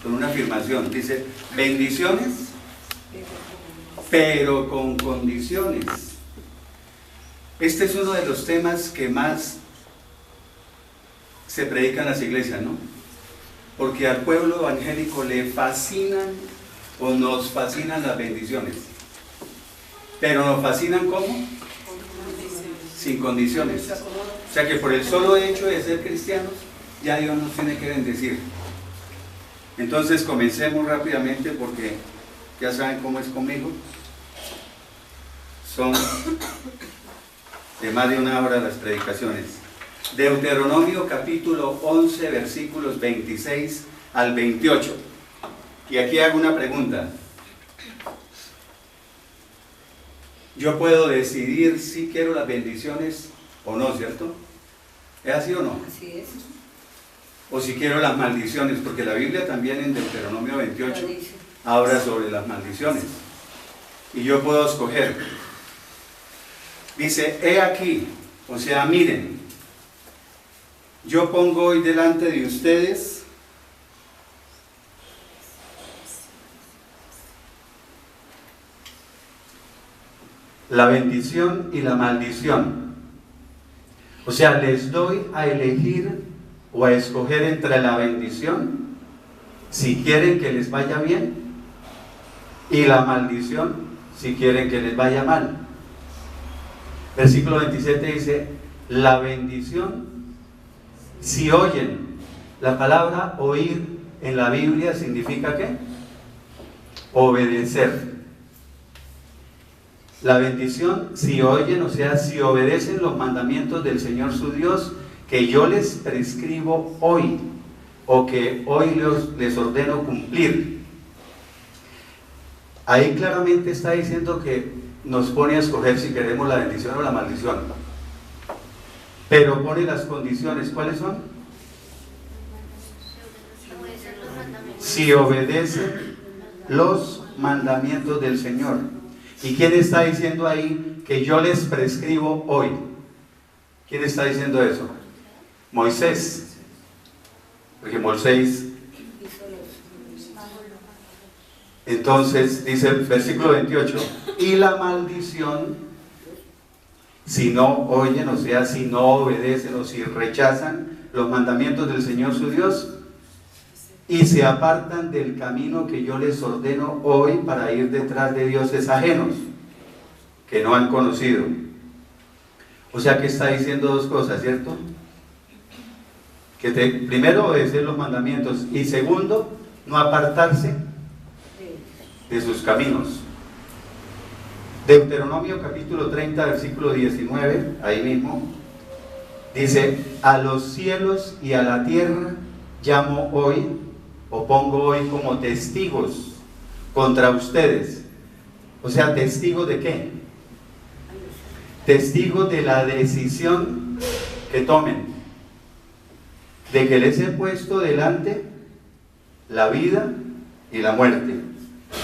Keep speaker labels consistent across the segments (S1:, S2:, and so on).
S1: con una afirmación. Dice, bendiciones, pero con condiciones. Este es uno de los temas que más se predica en las iglesias, ¿no? Porque al pueblo evangélico le fascinan o nos fascinan las bendiciones. Pero nos fascinan ¿cómo? Sin condiciones. O sea que por el solo hecho de ser cristianos, ya Dios nos tiene que bendecir. Entonces comencemos rápidamente porque ya saben cómo es conmigo. Son de más de una hora las predicaciones. Deuteronomio capítulo 11 versículos 26 al 28. Y aquí hago una pregunta. Yo puedo decidir si quiero las bendiciones o no, ¿cierto? ¿Es así o no?
S2: Así es.
S1: O si quiero las maldiciones, porque la Biblia también en Deuteronomio 28 habla sobre las maldiciones. Y yo puedo escoger. Dice, he aquí, o sea, miren, yo pongo hoy delante de ustedes la bendición y la maldición. O sea, les doy a elegir o a escoger entre la bendición, si quieren que les vaya bien, y la maldición, si quieren que les vaya mal. Versículo 27 dice, la bendición, si oyen. La palabra oír en la Biblia significa ¿qué? Obedecer. La bendición, si oyen, o sea, si obedecen los mandamientos del Señor su Dios, que yo les prescribo hoy, o que hoy les ordeno cumplir. Ahí claramente está diciendo que nos pone a escoger si queremos la bendición o la maldición. Pero pone las condiciones, ¿cuáles son? Si obedecen los mandamientos del Señor. ¿Y quién está diciendo ahí que yo les prescribo hoy? ¿Quién está diciendo eso? Moisés. Porque Moisés. Entonces dice el versículo 28, y la maldición, si no oyen, o sea, si no obedecen o si rechazan los mandamientos del Señor su Dios y se apartan del camino que yo les ordeno hoy para ir detrás de dioses ajenos que no han conocido. O sea que está diciendo dos cosas, ¿cierto? Que primero obedecer los mandamientos y segundo, no apartarse de sus caminos. Deuteronomio capítulo 30 versículo 19, ahí mismo, dice, a los cielos y a la tierra llamo hoy, o pongo hoy como testigos contra ustedes. O sea, ¿testigos de qué? Testigos de la decisión que tomen, de que les he puesto delante la vida y la muerte,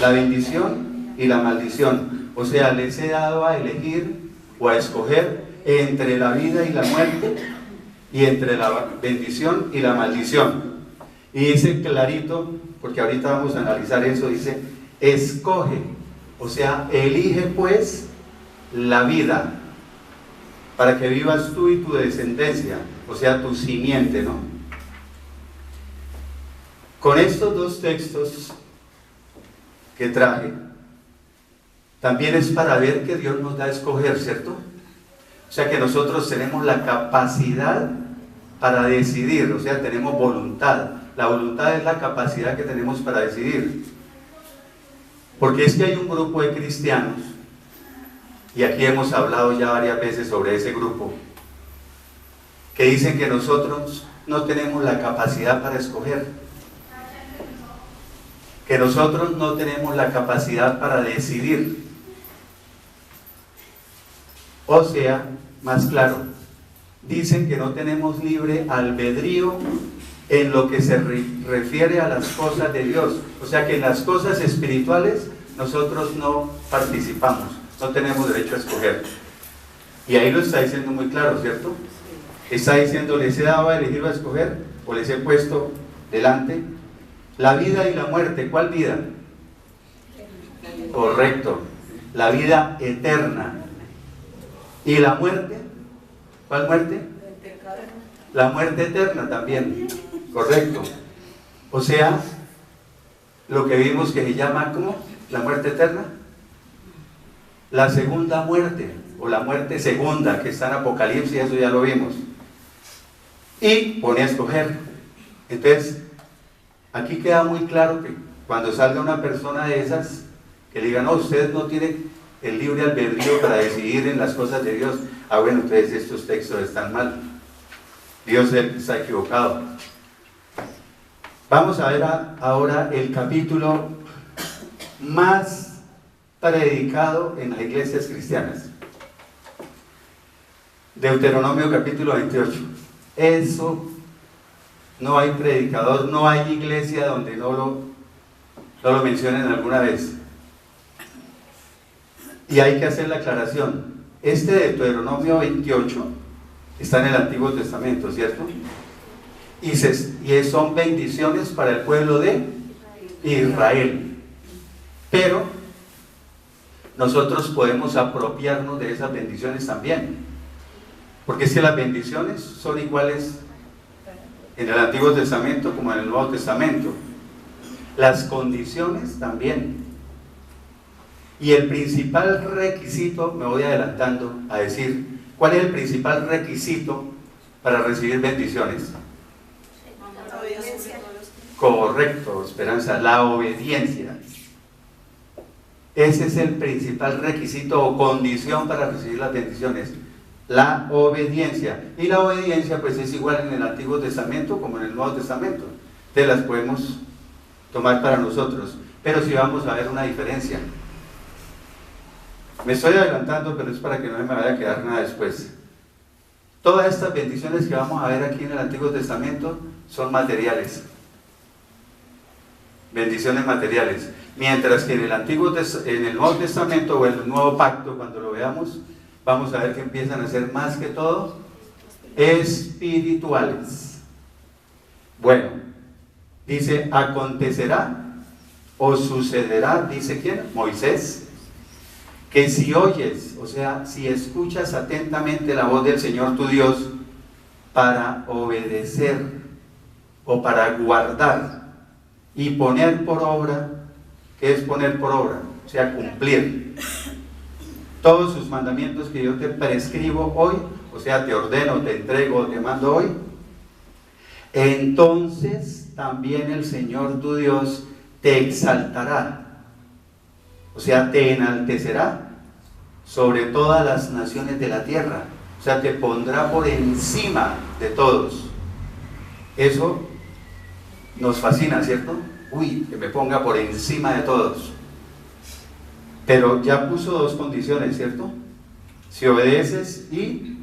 S1: la bendición y la maldición. O sea, les he dado a elegir o a escoger entre la vida y la muerte y entre la bendición y la maldición. Y dice clarito, porque ahorita vamos a analizar eso, dice, escoge, o sea, elige pues la vida para que vivas tú y tu descendencia, o sea, tu simiente, ¿no? Con estos dos textos que traje, también es para ver que Dios nos da a escoger, ¿cierto? O sea que nosotros tenemos la capacidad para decidir, o sea, tenemos voluntad. La voluntad es la capacidad que tenemos para decidir. Porque es que hay un grupo de cristianos, y aquí hemos hablado ya varias veces sobre ese grupo, que dicen que nosotros no tenemos la capacidad para escoger, que nosotros no tenemos la capacidad para decidir. O sea, más claro, dicen que no tenemos libre albedrío en lo que se refiere a las cosas de Dios. O sea que en las cosas espirituales nosotros no participamos, no tenemos derecho a escoger. Y ahí lo está diciendo muy claro, ¿cierto? Está diciendo, les he dado a elegir o a escoger, o les he puesto delante La vida y la muerte, ¿cuál vida? Correcto, la vida eterna. ¿Y la muerte? ¿Cuál muerte? La muerte eterna también, correcto. O sea, lo que vimos que se llama, ¿cómo? La muerte eterna. La segunda muerte, o la muerte segunda, que está en Apocalipsis, eso ya lo vimos. Y pone a escoger. Entonces, aquí queda muy claro que cuando salga una persona de esas, que le digan, no, usted no tiene el libre albedrío para decidir en las cosas de Dios. Ah, bueno, entonces estos textos están mal. Dios está equivocado. Vamos a ver ahora el capítulo más predicado en las iglesias cristianas. Deuteronomio capítulo 28. Eso, no hay predicador, no hay iglesia donde no lo mencionen alguna vez. Y hay que hacer la aclaración. Este Deuteronomio 28 está en el Antiguo Testamento, ¿cierto? Y son bendiciones para el pueblo de Israel. Pero nosotros podemos apropiarnos de esas bendiciones también. Porque es que las bendiciones son iguales en el Antiguo Testamento como en el Nuevo Testamento. Las condiciones también. Y el principal requisito, me voy adelantando a decir, ¿cuál es el principal requisito para recibir bendiciones? Correcto, Esperanza, la obediencia. Ese es el principal requisito o condición para recibir las bendiciones, la obediencia. Y la obediencia pues es igual en el Antiguo Testamento como en el Nuevo Testamento. Entonces las podemos tomar para nosotros, pero sí vamos a ver una diferencia. Me estoy adelantando, pero es para que no me vaya a quedar nada después. Todas estas bendiciones que vamos a ver aquí en el Antiguo Testamento son materiales. Bendiciones materiales. Mientras que en el Nuevo Testamento o en el Nuevo Pacto, cuando lo veamos, vamos a ver que empiezan a ser más que todo espirituales. Bueno, dice, acontecerá o sucederá, dice ¿quién? Moisés, que si oyes, o sea, si escuchas atentamente la voz del Señor tu Dios para obedecer o para guardar y poner por obra, ¿qué es poner por obra? O sea, cumplir todos sus mandamientos que yo te prescribo hoy, o sea, te ordeno, te entrego, te mando hoy, entonces también el Señor tu Dios te exaltará, o sea, te enaltecerá sobre todas las naciones de la tierra, o sea, te pondrá por encima de todos. Eso nos fascina, ¿cierto? Uy, que me ponga por encima de todos. Pero ya puso dos condiciones, ¿cierto? Si obedeces y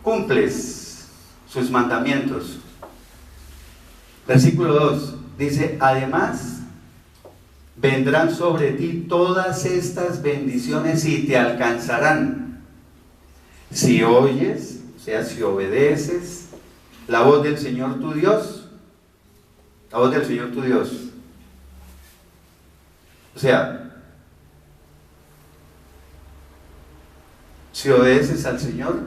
S1: cumples sus mandamientos. Versículo 2 dice, además vendrán sobre ti todas estas bendiciones y te alcanzarán si oyes, o sea, si obedeces la voz del Señor tu Dios, la voz del Señor tu Dios. O sea, si obedeces al Señor,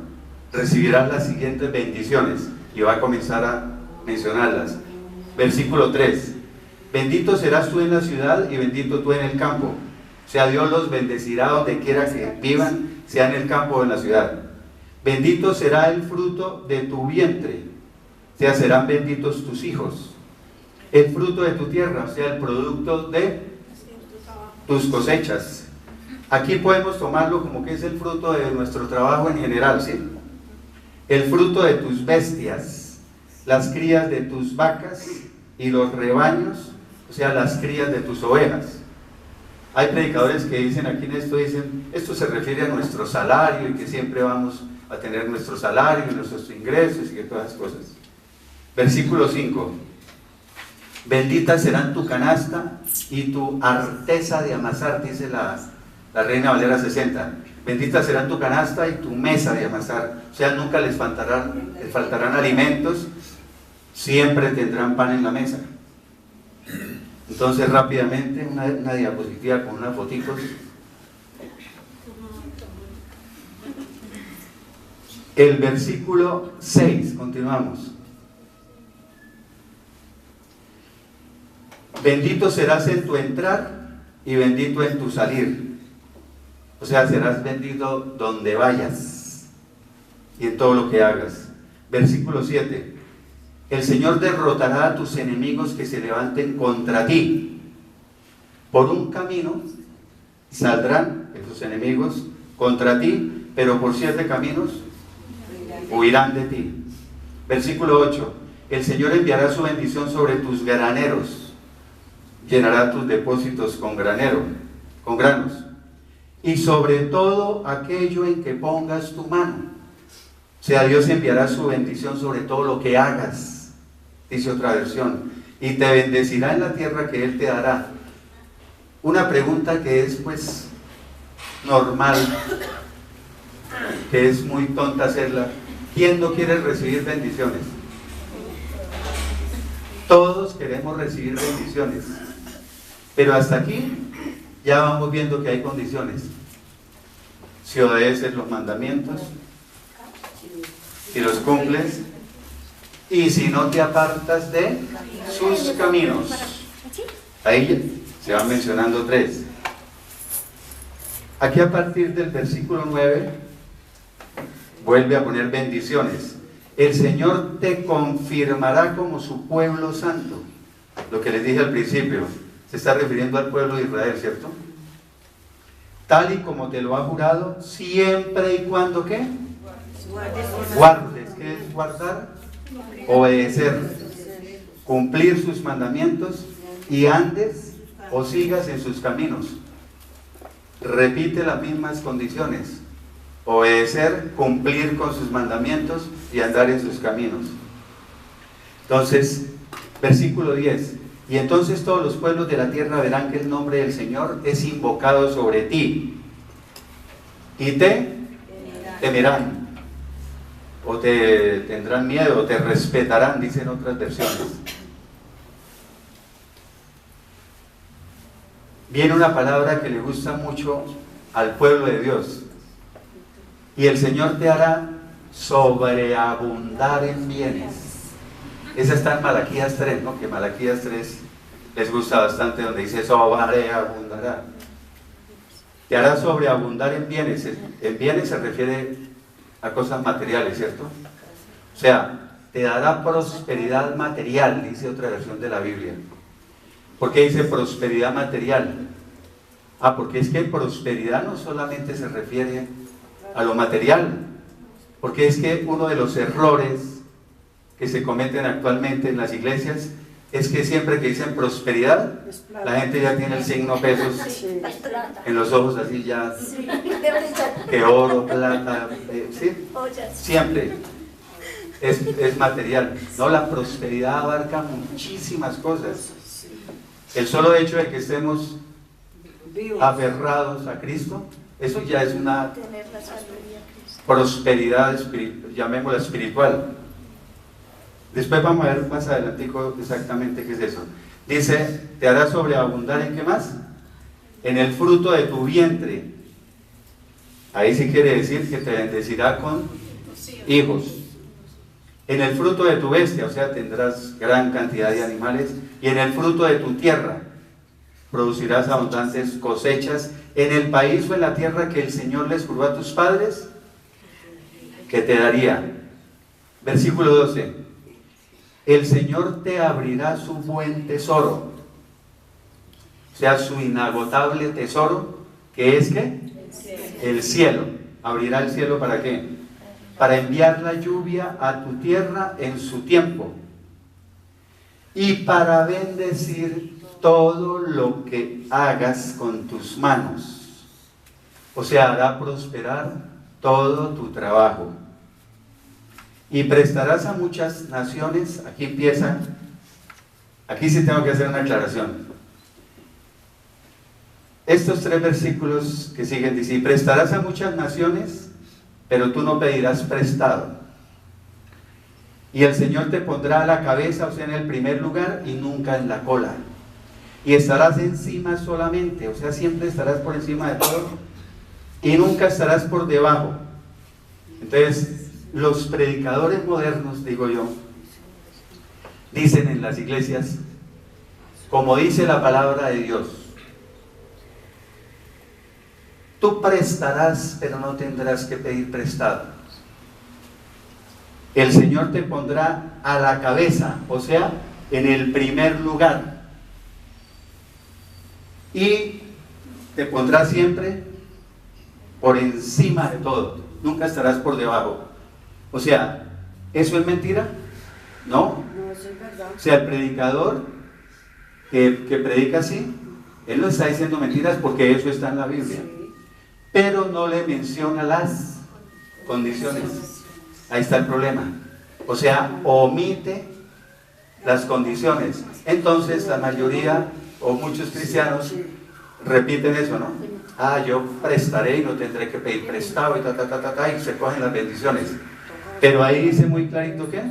S1: recibirás las siguientes bendiciones, y va a comenzar a mencionarlas. Versículo 3, bendito serás tú en la ciudad y bendito tú en el campo. O sea, Dios los bendecirá donde quiera que vivan, sea en el campo o en la ciudad. Bendito será el fruto de tu vientre, o sea, serán benditos tus hijos. El fruto de tu tierra, o sea, el producto de tus cosechas. Aquí podemos tomarlo como que es el fruto de nuestro trabajo en general, ¿sí? El fruto de tus bestias, las crías de tus vacas y los rebaños, o sea, las crías de tus ovejas. Hay predicadores que dicen aquí en esto, dicen, esto se refiere a nuestro salario y que siempre vamos a tener nuestro salario y nuestros ingresos y que todas esas cosas. Versículo 5. Bendita serán tu canasta y tu arteza de amasar, dice la Reina Valera 60. Bendita será tu canasta y tu mesa de amasar. O sea, nunca les faltarán alimentos, siempre tendrán pan en la mesa. Entonces rápidamente una diapositiva con unas fotitos. El versículo 6, continuamos. Bendito serás en tu entrar y bendito en tu salir. O sea, serás bendito donde vayas y en todo lo que hagas. Versículo 7. El Señor derrotará a tus enemigos que se levanten contra ti. Por un camino saldrán esos enemigos contra ti, pero por 7 caminos huirán de ti. Versículo 8. El Señor enviará su bendición sobre tus graneros, llenará tus depósitos con granos, y sobre todo aquello en que pongas tu mano. O sea, Dios enviará su bendición sobre todo lo que hagas, dice otra versión, y te bendecirá en la tierra que Él te dará. Una pregunta que es pues normal, que es muy tonta hacerla: ¿quién no quiere recibir bendiciones? Todos queremos recibir bendiciones, pero hasta aquí ya vamos viendo que hay condiciones. Si obedeces los mandamientos, si los cumples, y si no te apartas de sus caminos. Ahí se van mencionando 3. Aquí a partir del versículo 9 vuelve a poner bendiciones. El Señor te confirmará como su pueblo santo. Lo que les dije al principio, se está refiriendo al pueblo de Israel, ¿cierto? Tal y como te lo ha jurado, siempre y cuando, ¿qué? Guardes. ¿Qué es guardar? Obedecer, cumplir sus mandamientos y andes o sigas en sus caminos. Repite las mismas condiciones: obedecer, cumplir con sus mandamientos y andar en sus caminos. Entonces, versículo 10. Y entonces todos los pueblos de la tierra verán que el nombre del Señor es invocado sobre ti, y te temerán, o te tendrán miedo, o te respetarán, dicen otras versiones. Viene una palabra que le gusta mucho al pueblo de Dios: y el Señor te hará sobreabundar en bienes. Esa está en Malaquías 3, ¿no? Que Malaquías 3 les gusta bastante, donde dice sobreabundará. Te hará sobreabundar en bienes. En bienes se refiere a cosas materiales, ¿cierto? O sea, te dará prosperidad material, dice otra versión de la Biblia. ¿Por qué dice prosperidad material? Porque es que prosperidad no solamente se refiere a lo material, porque es que uno de los errores que se cometen actualmente en las iglesias es que siempre que dicen prosperidad, la gente ya tiene el signo pesos en los ojos, así ya, que oro, plata, ¿sí? Siempre es material. No, la prosperidad abarca muchísimas cosas. El solo hecho de que estemos aferrados a Cristo, eso ya es una prosperidad, llamémosla espiritual. Después vamos a ver más adelante exactamente qué es eso. Dice, te hará sobreabundar ¿en qué más? En el fruto de tu vientre. Ahí sí quiere decir que te bendecirá con hijos. En el fruto de tu bestia, o sea, tendrás gran cantidad de animales. Y en el fruto de tu tierra producirás abundantes cosechas. En el país o en la tierra que el Señor les juró a tus padres, que te daría. Versículo 12. El Señor te abrirá su buen tesoro, o sea, su inagotable tesoro, que es ¿qué? El cielo. Abrirá el cielo ¿para qué? Para enviar la lluvia a tu tierra en su tiempo, y para bendecir todo lo que hagas con tus manos. O sea, hará prosperar todo tu trabajo. Y prestarás a muchas naciones. Aquí empieza, aquí sí tengo que hacer una aclaración. Estos 3 versículos que siguen dicen, y prestarás a muchas naciones, pero tú no pedirás prestado. Y el Señor te pondrá a la cabeza, o sea, en el primer lugar, y nunca en la cola. y estarás encima solamente, o sea, siempre estarás por encima de todo y nunca estarás por debajo. Entonces, los predicadores modernos, digo yo, dicen en las iglesias, como dice la palabra de Dios, tú prestarás, pero no tendrás que pedir prestado. El Señor te pondrá a la cabeza, o sea, en el primer lugar. Y te pondrá siempre por encima de todo. Nunca estarás por debajo. O sea, ¿eso es mentira? No.
S2: No, eso es verdad.
S1: O sea, el predicador que predica así, él no está diciendo mentiras porque eso está en la Biblia.
S2: Sí.
S1: Pero no le menciona las condiciones. Ahí está el problema. O sea, omite las condiciones. Entonces la mayoría o muchos cristianos repiten eso, ¿no? Ah, yo prestaré y no tendré que pedir prestado y y se cogen las bendiciones. Pero ahí dice muy clarito ¿qué?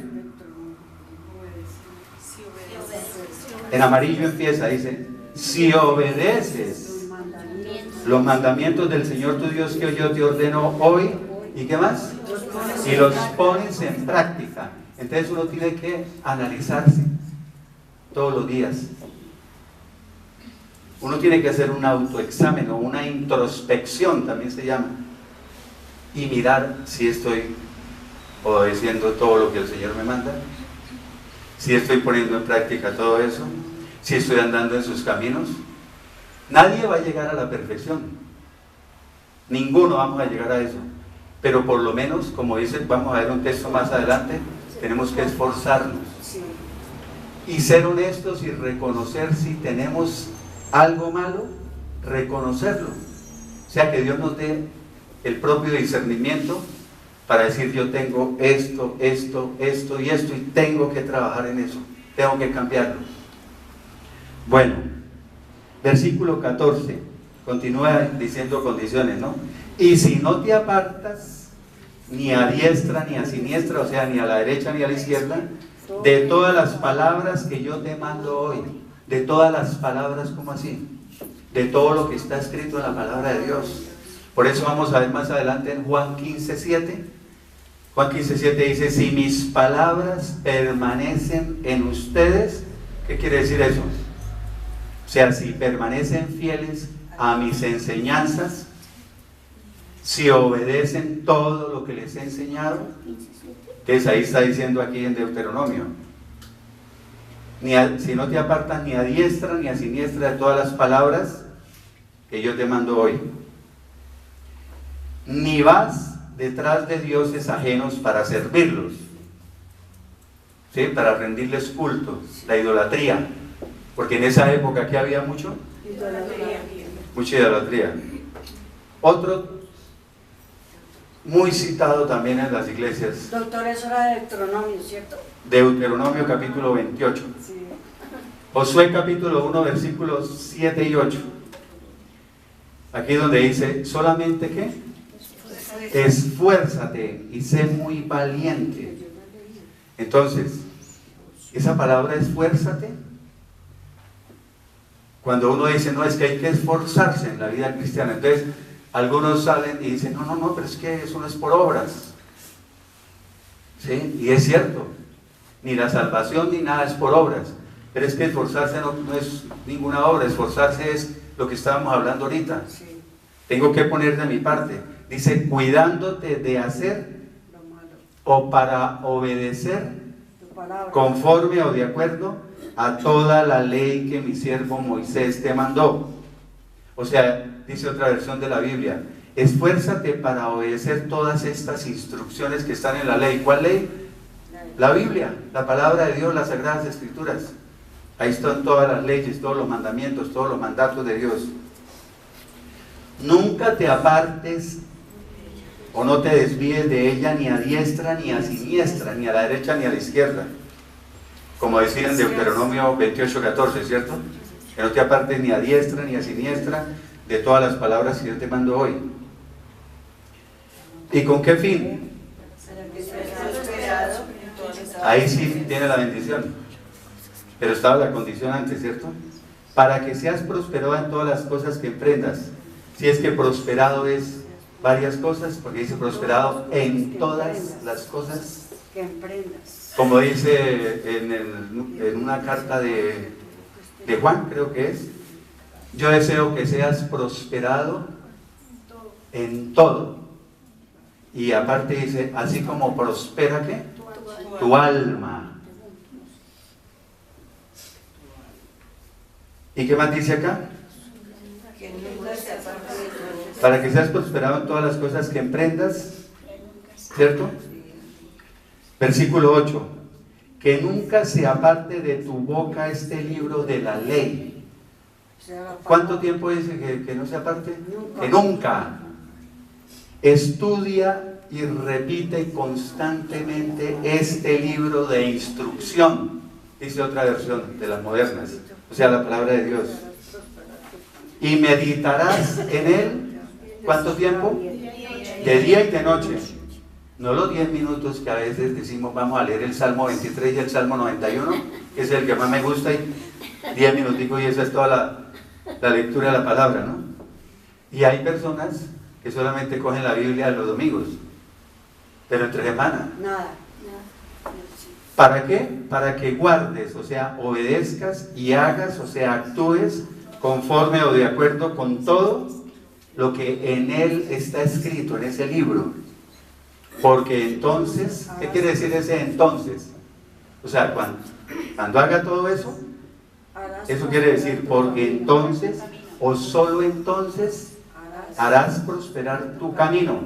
S1: En amarillo empieza, dice, si obedeces los mandamientos del Señor tu Dios que yo te ordeno hoy, ¿y qué más? Y los pones en práctica. Entonces uno tiene que analizarse todos los días. Uno tiene que hacer un autoexamen o una introspección, también se llama, y mirar si estoy obedeciendo todo lo que el Señor me manda, si estoy poniendo en práctica todo eso, si estoy andando en sus caminos. Nadie va a llegar a la perfección, ninguno vamos a llegar a eso, pero por lo menos, como dice, vamos a ver un texto más adelante, tenemos que esforzarnos y ser honestos y reconocer si tenemos algo malo, reconocerlo. O sea, que Dios nos dé el propio discernimiento para decir, yo tengo esto y esto, y tengo que trabajar en eso, tengo que cambiarlo. Bueno, versículo 14, continúa diciendo condiciones, ¿no? Y si no te apartas, ni a diestra ni a siniestra, o sea, ni a la derecha ni a la izquierda, de todas las palabras que yo te mando hoy, de todas las palabras, ¿cómo así? De todo lo que está escrito en la palabra de Dios. Por eso vamos a ver más adelante en Juan 15:7. Juan 15:7 dice, si mis palabras permanecen en ustedes, ¿qué quiere decir eso? O sea, si permanecen fieles a mis enseñanzas, si obedecen todo lo que les he enseñado, entonces ahí está diciendo aquí en Deuteronomio, si no te apartas ni a diestra ni a siniestra de todas las palabras que yo te mando hoy, ni vas detrás de dioses ajenos para servirlos, ¿sí? Para rendirles culto, la idolatría, porque en esa época que había mucha idolatría. Otro muy citado también en las iglesias.
S2: Doctor, eso era de Deuteronomio, ¿cierto?
S1: Deuteronomio capítulo 28.
S2: Sí.
S1: Josué capítulo 1 versículos 7 y 8. Aquí donde dice, solamente ¿qué? Esfuérzate y sé muy valiente. Entonces, esa palabra esfuérzate, cuando uno dice, no, es que hay que esforzarse en la vida cristiana, entonces algunos salen y dicen, no, pero es que eso no es por obras. ¿Sí? Y es cierto, ni la salvación ni nada es por obras, pero es que esforzarse no es ninguna obra, esforzarse es lo que estábamos hablando ahorita.
S2: Sí.
S1: Tengo que poner de mi parte. Dice, cuidándote de hacer o para obedecer conforme o de acuerdo a toda la ley que mi siervo Moisés te mandó. O sea, dice otra versión de la Biblia, esfuérzate para obedecer todas estas instrucciones que están en la ley. ¿Cuál ley? La Biblia, la palabra de Dios, las Sagradas Escrituras. Ahí están todas las leyes, todos los mandamientos, todos los mandatos de Dios. Nunca te apartes o no te desvíes de ella ni a diestra ni a siniestra, ni a la derecha ni a la izquierda. Como decía en Deuteronomio 28:14, ¿cierto? Que no te apartes ni a diestra ni a siniestra de todas las palabras que yo te mando hoy. ¿Y con qué fin? Ahí sí tiene la bendición. Pero estaba la condición antes, ¿cierto? para que seas prosperado en todas las cosas que emprendas. Si es que prosperado es varias cosas, porque dice prosperado en todas las cosas
S2: que emprendas.
S1: como dice en una carta de Juan, creo que es, yo deseo que seas prosperado en todo. Y aparte dice, así como prospera ¿qué? Tu alma. ¿Y qué más dice acá? Para que seas prosperado en todas las cosas que emprendas, ¿cierto? Versículo 8, que nunca se aparte de tu boca este libro de la ley. ¿Cuánto tiempo dice que no se aparte? Que nunca. Estudia y repite constantemente este libro de instrucción, dice otra versión de las modernas, o sea, la palabra de Dios. Y meditarás en él, ¿cuánto tiempo? De día y de noche. No los 10 minutos que a veces decimos vamos a leer el Salmo 23 y el Salmo 91, que es el que más me gusta, y 10 minuticos y esa es toda la lectura de la palabra, ¿no? Y hay personas que solamente cogen la Biblia los domingos, pero entre semana.
S2: Nada.
S1: ¿Para qué? Para que guardes, o sea, obedezcas y hagas, o sea, actúes conforme o de acuerdo con todo lo que en él está escrito, en ese libro. Porque entonces, ¿qué quiere decir ese entonces? O sea, cuando haga todo eso, eso quiere decir, porque entonces, o solo entonces, harás prosperar tu camino.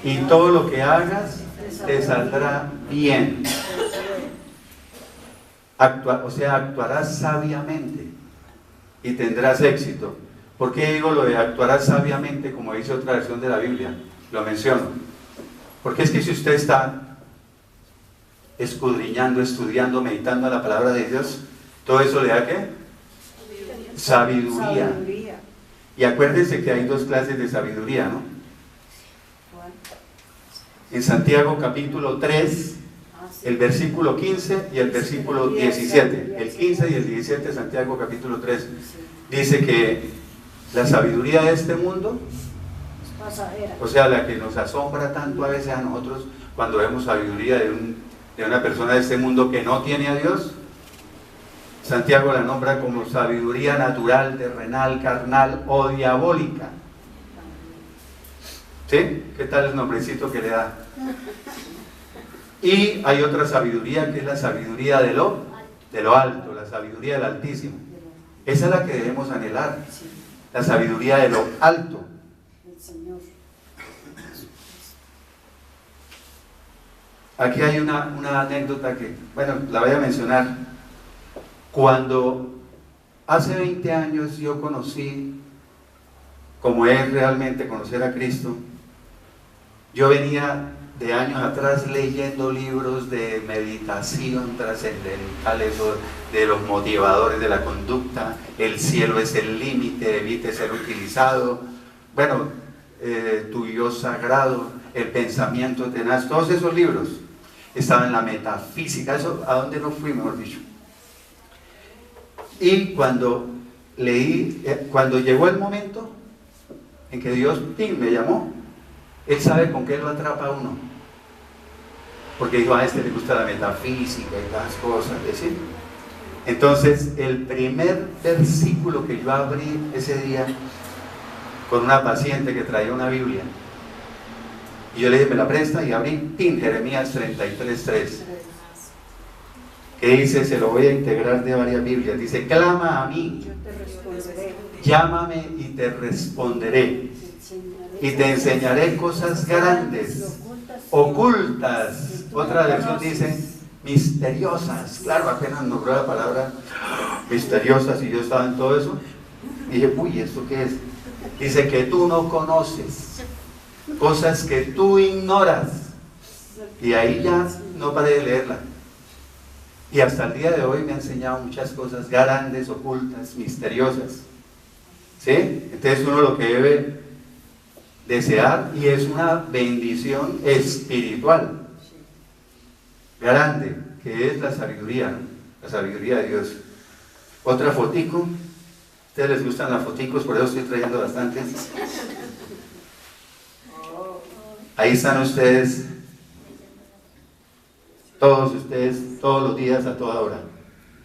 S1: Y todo lo que hagas te saldrá bien. O sea, actuarás sabiamente y tendrás éxito. ¿Por qué digo lo de actuarás sabiamente, como dice otra versión de la Biblia? Lo menciono. Porque es que si usted está escudriñando, estudiando, meditando la palabra de Dios, todo eso le da ¿qué? Sabiduría. Y acuérdense que hay dos clases de sabiduría, ¿no? En Santiago capítulo 3, el versículo 15 y el versículo 17. El 15 y el 17 de Santiago capítulo 3 dice que la sabiduría de este mundo, o sea, la que nos asombra tanto a veces a nosotros cuando vemos sabiduría de una persona de este mundo que no tiene a Dios, Santiago la nombra como sabiduría natural, terrenal, carnal o diabólica. ¿Sí? ¿Qué tal el nombrecito que le da? Y hay otra sabiduría que es la sabiduría de lo alto, la sabiduría del Altísimo. Esa es la que debemos anhelar, la sabiduría de lo alto. Aquí hay una anécdota que, bueno, la voy a mencionar. Cuando hace 20 años yo conocí, como es realmente conocer a Cristo, yo venía de años atrás leyendo libros de meditación trascendentales de los motivadores de la conducta, el cielo es el límite, evite ser utilizado, bueno, tu yo sagrado, el pensamiento tenaz, todos esos libros estaban en la metafísica, eso a dónde no fui, mejor dicho. Y cuando leí, cuando llegó el momento en que Dios me llamó, Él sabe con qué lo atrapa a uno. Porque dijo, a este le gusta la metafísica y las cosas, ¿sí? Entonces, el primer versículo que yo abrí ese día con una paciente que traía una Biblia, y yo le dije, me la presta, y abrí, ¡pin! Jeremías 33:3, que dice, se lo voy a integrar de varias Biblias, dice, clama a mí, llámame y te responderé, y te enseñaré cosas grandes, ocultas. Otra versión dice, misteriosas. Claro, apenas nombró la palabra misteriosas y yo estaba en todo eso. Y dije, uy, ¿esto qué es? Dice que tú no conoces, cosas que tú ignoras. Y ahí ya no paré de leerla. Y hasta el día de hoy me ha enseñado muchas cosas grandes, ocultas, misteriosas. ¿Sí? Entonces uno lo que debe desear, y es una bendición espiritual grande, que es la sabiduría, ¿no? La sabiduría de Dios. Otra fotico. ¿A ustedes les gustan las foticos? Por eso estoy trayendo bastantes. Ahí están ustedes, todos los días, a toda hora,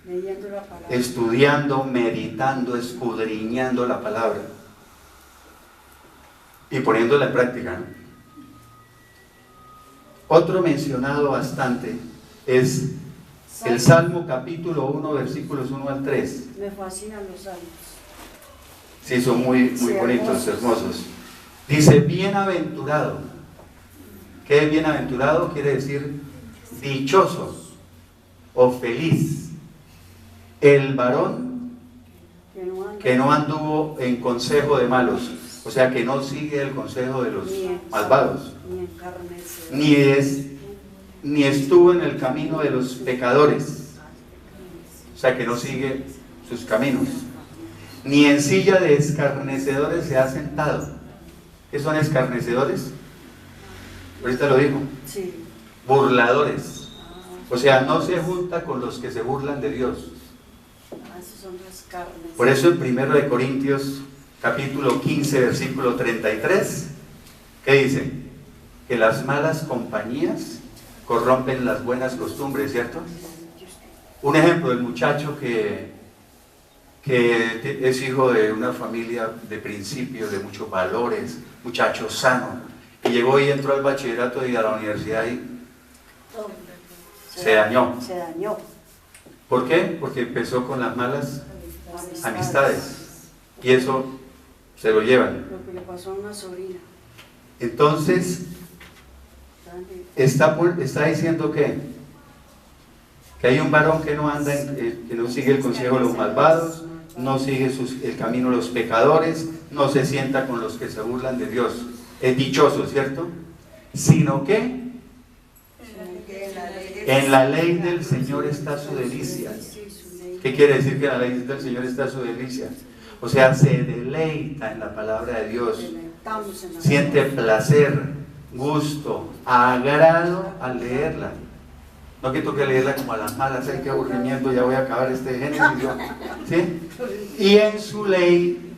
S2: Leyendo la palabra.
S1: estudiando, meditando, escudriñando la palabra y poniéndola en práctica, ¿no? Otro mencionado bastante es el Salmo capítulo 1, versículos 1 al 3.
S2: Me fascinan los salmos.
S1: Sí, son muy
S2: Sí,
S1: bonitos, hermosos. Dice, bienaventurado. ¿Qué es bienaventurado? Quiere decir dichoso o feliz. El varón que no anduvo en consejo de malos, o sea, que no sigue el consejo de los malvados, ni estuvo en el camino de los pecadores, o sea, que no sigue sus caminos, ni en silla de escarnecedores se ha sentado. ¿Qué son escarnecedores? Ahorita lo dijo.
S2: Sí.
S1: Burladores. O sea, no se junta con los que se burlan de Dios.
S2: Esos son las carnes.
S1: Por eso en 1 de Corintios capítulo 15 versículo 33, ¿qué dice? Que las malas compañías corrompen las buenas costumbres, ¿cierto? Un ejemplo, el muchacho que es hijo de una familia de principios, de muchos valores, muchacho sano, y llegó y entró al bachillerato y a la universidad y se dañó.
S2: Se dañó.
S1: ¿Por qué? Porque empezó con las malas amistades y eso se lo llevan.
S2: Lo que le pasó a una sobrina.
S1: Entonces está diciendo que hay un varón que no anda que no sigue el consejo de los malvados, no sigue el camino de los pecadores, no se sienta con los que se burlan de Dios, es dichoso, ¿cierto? Sino que en la ley del Señor está su delicia. ¿Qué quiere decir que en la ley del Señor está su delicia? O sea, se deleita en la palabra de Dios, siente placer, gusto, agrado al leerla. No que toque leerla como a las malas, ay, qué aburrimiento, ya voy a acabar este Génesis, ¿sí? Y en su ley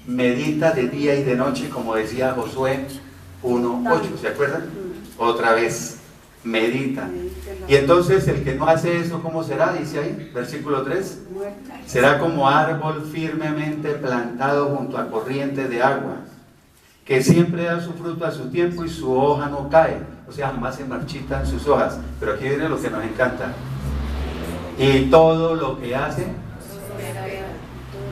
S1: medita de día y de noche, como decía Josué 1:8, ¿se acuerdan? Otra vez, medita. Y entonces el que no hace eso, ¿cómo será? Dice ahí, versículo 3, será como árbol firmemente plantado junto a corrientes de agua, que siempre da su fruto a su tiempo y su hoja no cae, o sea, jamás se marchitan sus hojas. Pero aquí viene lo que nos encanta: y todo lo que hace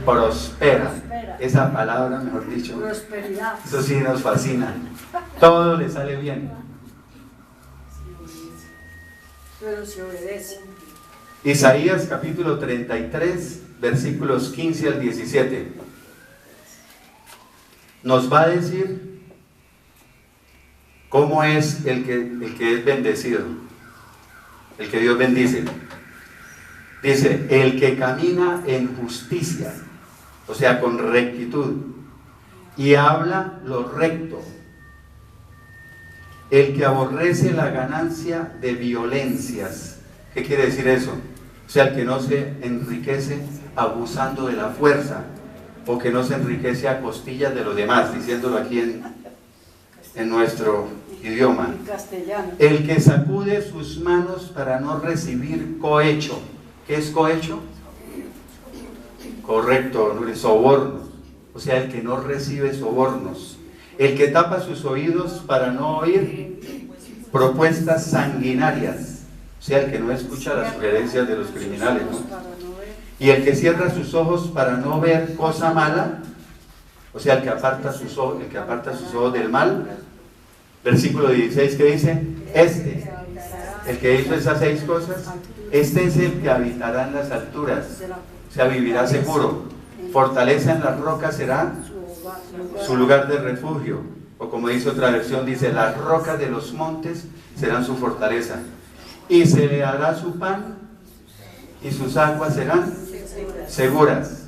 S1: prospera. Esa palabra, mejor dicho,
S2: prosperidad.
S1: Eso sí nos fascina. Todo le sale bien.
S2: Pero se obedece.
S1: Isaías capítulo 33, versículos 15 al 17. Nos va a decir cómo es el que es bendecido, el que Dios bendice. Dice, el que camina en justicia, o sea, con rectitud, y habla lo recto, el que aborrece la ganancia de violencias. ¿Qué quiere decir eso? O sea, el que no se enriquece abusando de la fuerza, o que no se enriquece a costillas de los demás, diciéndolo aquí en nuestro idioma.
S2: En castellano.
S1: El que sacude sus manos para no recibir cohecho. ¿Qué es cohecho? Correcto, sobornos. O sea, el que no recibe sobornos. El que tapa sus oídos para no oír propuestas sanguinarias. O sea, el que no escucha las sugerencias de los criminales, ¿no? Y el que cierra sus ojos para no ver cosa mala, o sea, el que aparta sus ojos del mal. Versículo 16, que dice, el que hizo esas 6 cosas, este es el que habitará en las alturas, o sea, vivirá seguro. Fortaleza en las rocas será su lugar de refugio, o como dice otra versión, dice, las rocas de los montes serán su fortaleza, y se le hará su pan y sus aguas serán seguras.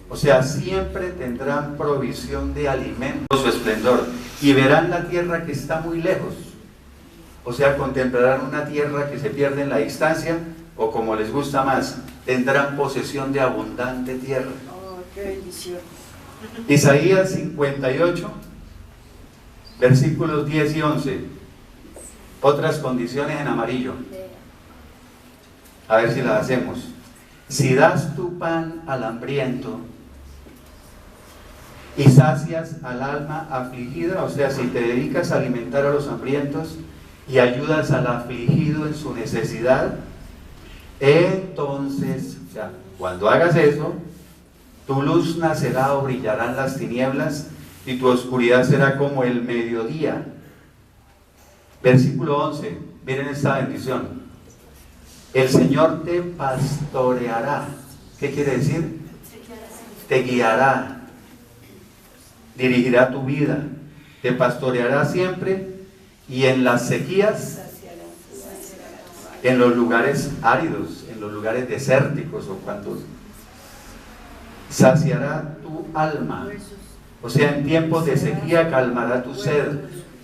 S1: O sea, siempre tendrán provisión de alimento, su esplendor, y verán la tierra que está muy lejos. O sea, contemplarán una tierra que se pierde en la distancia, o como les gusta más, tendrán posesión de abundante tierra.
S2: Oh, qué bendición.
S1: Isaías 58, versículos 10 y 11. Otras condiciones en amarillo. A ver si las hacemos. Si das tu pan al hambriento y sacias al alma afligida, o sea, si te dedicas a alimentar a los hambrientos y ayudas al afligido en su necesidad, entonces, o sea, cuando hagas eso, tu luz nacerá o brillarán las tinieblas y tu oscuridad será como el mediodía. Versículo 11, miren esta bendición. El Señor te pastoreará. ¿Qué quiere decir? Te guiará, dirigirá tu vida, te pastoreará siempre y en las sequías, en los lugares áridos, en los lugares desérticos o cuando saciará tu alma. O sea, en tiempos de sequía calmará tu sed,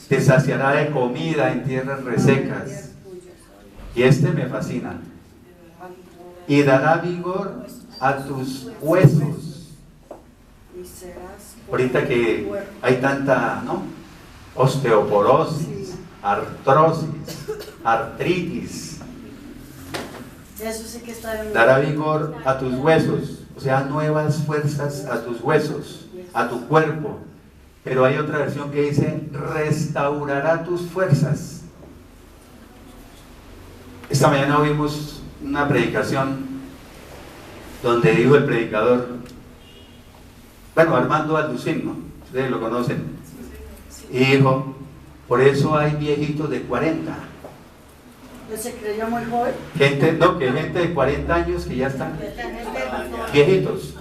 S1: te saciará de comida en tierras resecas. Y este me fascina. Y dará vigor a tus huesos. Ahorita que hay tanta, ¿no?, osteoporosis, artrosis, artritis.
S2: Eso sí que está en...
S1: Dará vigor a tus huesos, o sea, nuevas fuerzas a tus huesos, a tu cuerpo. Pero hay otra versión que dice, restaurará tus fuerzas. Esta mañana oímos una predicación donde dijo el predicador, bueno, Armando Alducín, ¿no?, ustedes lo conocen, y dijo, por eso hay viejitos de 40.
S2: ¿Se creyó muy joven?
S1: Gente, no, que gente de 40 años que ya están viejitos.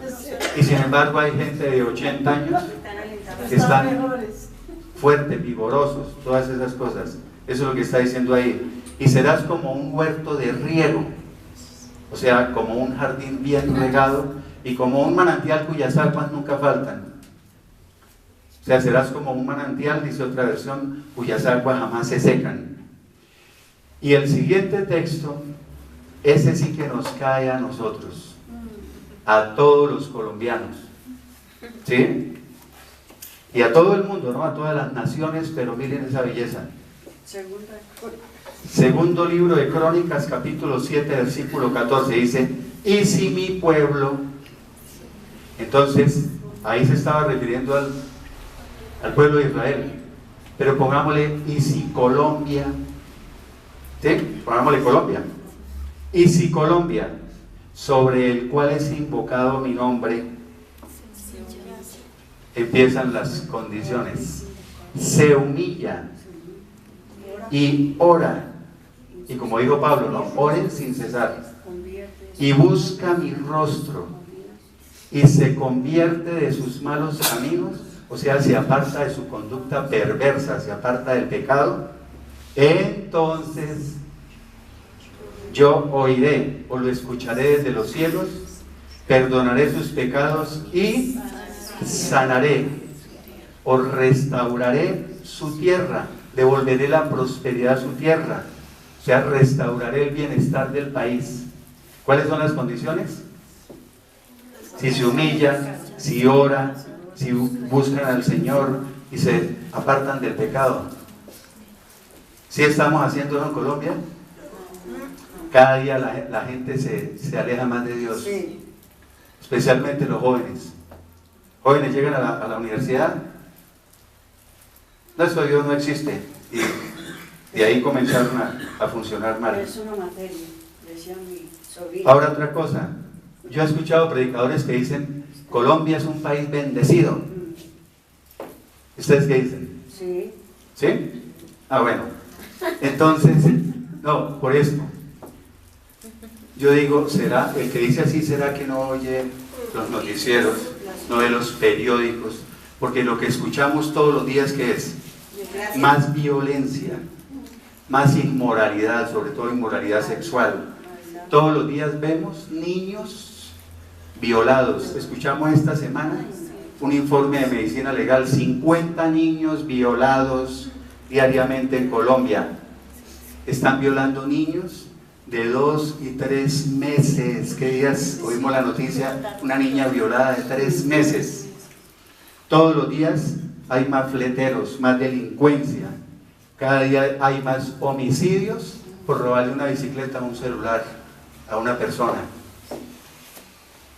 S1: Y sin embargo hay gente de 80 años que están fuertes, vigorosos, todas esas cosas. Eso es lo que está diciendo ahí. Y serás como un huerto de riego, o sea, como un jardín bien regado y como un manantial cuyas aguas nunca faltan. O sea, serás como un manantial, dice otra versión, cuyas aguas jamás se secan. Y el siguiente texto, ese sí que nos cae a nosotros, a todos los colombianos, ¿sí? Y a todo el mundo, ¿no?, a todas las naciones, pero miren esa belleza. Segundo libro de Crónicas, capítulo 7, versículo 14, dice, y si mi pueblo, entonces, ahí se estaba refiriendo al pueblo de Israel, pero pongámosle, y si Colombia, ¿sí?, pongámosle Colombia, y si Colombia, sobre el cual es invocado mi nombre, empiezan las condiciones, se humilla y ora, y como dijo Pablo, ¿no?, oren sin cesar, y busca mi rostro, y se convierte de sus malos caminos, o sea, se aparta de su conducta perversa, se aparta del pecado, entonces yo oiré o lo escucharé desde los cielos, perdonaré sus pecados y sanaré o restauraré su tierra, devolveré la prosperidad a su tierra, o sea, restauraré el bienestar del país. ¿Cuáles son las condiciones? Si se humilla, si ora, si buscan al Señor y se apartan del pecado. ¿Sí estamos haciéndolo en Colombia? Cada día la gente se aleja más de Dios, especialmente los jóvenes. Jóvenes llegan a la universidad, no, eso Dios no existe, y de ahí comenzaron a funcionar mal.
S2: Es una materia, decía mi sobrino.
S1: Ahora otra cosa, yo he escuchado predicadores que dicen, Colombia es un país bendecido. ¿Ustedes qué dicen?
S2: Sí.
S1: ¿Sí? Ah, bueno. Entonces, no, por esto. Yo digo, ¿será, el que dice así, será que no oye los noticieros, no ve los periódicos? Porque lo que escuchamos todos los días, ¿qué es? Más violencia, más inmoralidad, sobre todo inmoralidad sexual. Todos los días vemos niños violados. Escuchamos esta semana un informe de medicina legal, 50 niños violados diariamente en Colombia. Están violando niños de 2 y 3 meses. ¿Qué días oímos la noticia? Una niña violada de 3 meses. Todos los días hay más fleteros, más delincuencia. Cada día hay más homicidios por robarle una bicicleta o un celular a una persona.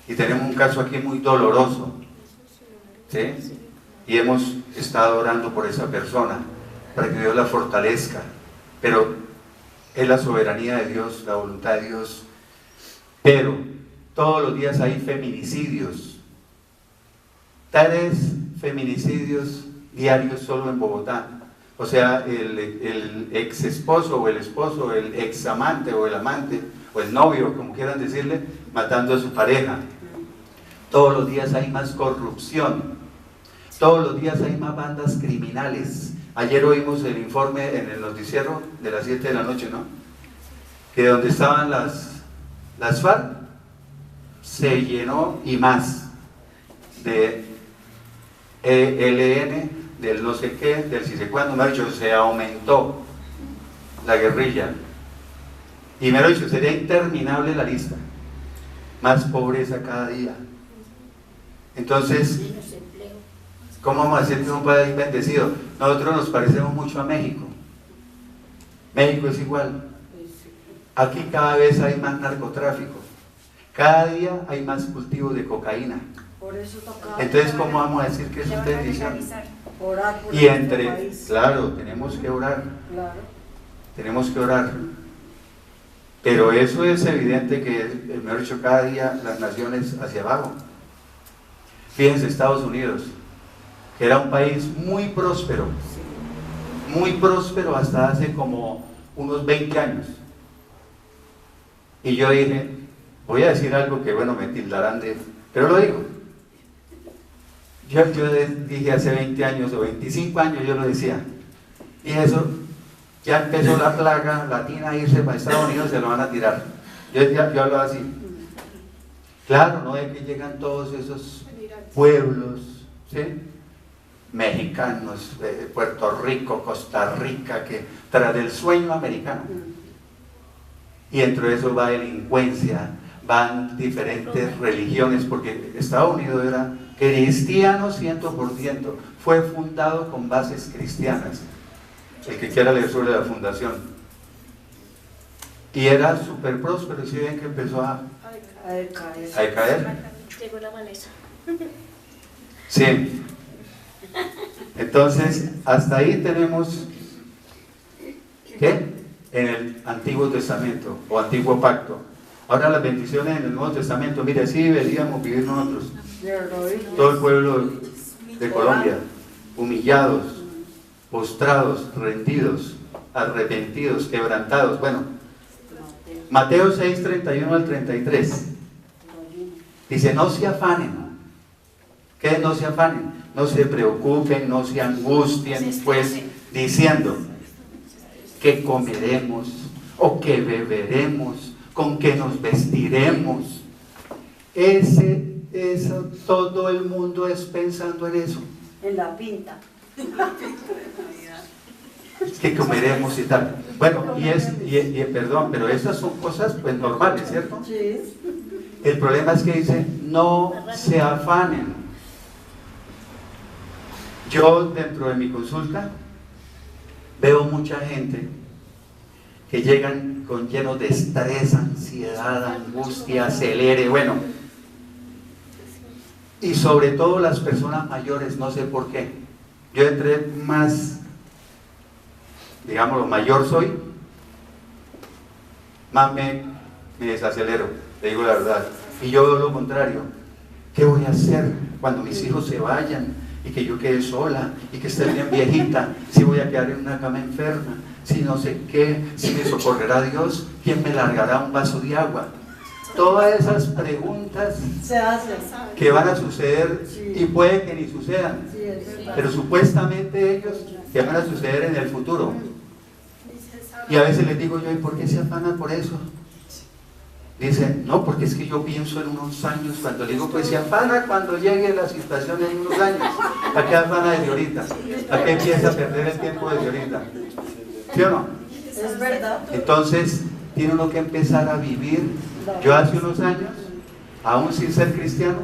S1: Y tenemos un caso aquí muy doloroso, ¿sí? Y hemos estado orando por esa persona, para que Dios la fortalezca. Pero es la soberanía de Dios, la voluntad de Dios. Pero todos los días hay feminicidios. 3 feminicidios diarios solo en Bogotá. O sea, el ex esposo o el esposo, el ex amante o el amante o el novio, como quieran decirle, matando a su pareja. Todos los días hay más corrupción. Todos los días hay más bandas criminales. Ayer oímos el informe en el noticiero de las 7 de la noche, ¿no? Que donde estaban las FARC se llenó y más de ELN, del no sé qué, del si sé cuándo, me ha dicho, se aumentó la guerrilla. Y me ha dicho, sería interminable la lista. Más pobreza cada día. Entonces, ¿cómo vamos a decir que es un país bendecido? Nosotros nos parecemos mucho a México. México es igual. Aquí cada vez hay más narcotráfico. Cada día hay más cultivos de cocaína.
S2: Por eso toca.
S1: Entonces, ¿cómo vamos a decir que es una bendición?
S2: Orar por
S1: Y
S2: nuestro
S1: entre,
S2: país.
S1: claro, tenemos que orar.
S2: Claro.
S1: Tenemos que orar. Pero eso es evidente que, mejor dicho, cada día las naciones hacia abajo. Fíjense, Estados Unidos, que era un país muy próspero hasta hace como unos 20 años. Y yo dije, voy a decir algo que, bueno, me tildarán de, pero lo digo. Yo dije hace 20 años o 25 años, yo lo decía. Y eso, ya empezó la plaga latina a irse para Estados Unidos, se lo van a tirar. Yo hablaba así. Claro, no es que llegan todos esos pueblos, ¿sí? Mexicanos, Puerto Rico, Costa Rica, que tras del sueño americano. Y dentro de eso va delincuencia, van diferentes religiones, porque Estados Unidos era cristiano 100%, fue fundado con bases cristianas. El que quiera leer sobre la fundación. Y era súper próspero, y si ven que empezó a decaer.
S3: Llegó la maleza.
S1: Sí. Entonces, hasta ahí tenemos, ¿qué? En el Antiguo Testamento o Antiguo Pacto. Ahora las bendiciones en el Nuevo Testamento, mire, así deberíamos vivir nosotros. Todo el pueblo de Colombia, humillados, postrados, rendidos, arrepentidos, quebrantados. Bueno, Mateo 6, 31 al 33. Dice, no se afanen. ¿Qué es no se afanen? No se preocupen, no se angustien, pues, diciendo, ¿qué comeremos? ¿O qué beberemos? ¿Con qué nos vestiremos? Eso, todo el mundo es pensando en eso.
S2: En la pinta.
S1: ¿Qué comeremos y tal? Bueno, perdón, pero esas son cosas pues normales, ¿cierto?
S2: Sí.
S1: El problema es que dice, no se afanen. Yo dentro de mi consulta veo mucha gente que llegan con llenos de estrés, ansiedad, angustia, acelere, bueno. Y sobre todo las personas mayores, no sé por qué. Yo entre más, digámoslo, mayor soy, más me desacelero, te digo la verdad. Y yo veo lo contrario. ¿Qué voy a hacer cuando mis hijos se vayan y que yo quede sola y que esté bien viejita? Si voy a quedar en una cama enferma, si no sé qué, si me socorrerá Dios, ¿quién me largará un vaso de agua? Todas esas preguntas
S2: Se hace.
S1: que van a suceder y puede que ni sucedan,
S2: Sí, es verdad.
S1: pero supuestamente ellos que van a suceder en el futuro. Y a veces les digo yo, ¿y por qué se afanan por eso? Dicen, no, porque es que yo pienso en unos años, cuando le digo, pues se afana cuando llegue la situación en unos años. ¿A qué afana desde ahorita? ¿A qué empieza a perder el tiempo desde ahorita? ¿Sí o no?
S2: Es verdad.
S1: Entonces, tiene uno que empezar a vivir. Yo hace unos años, aún sin ser cristiano,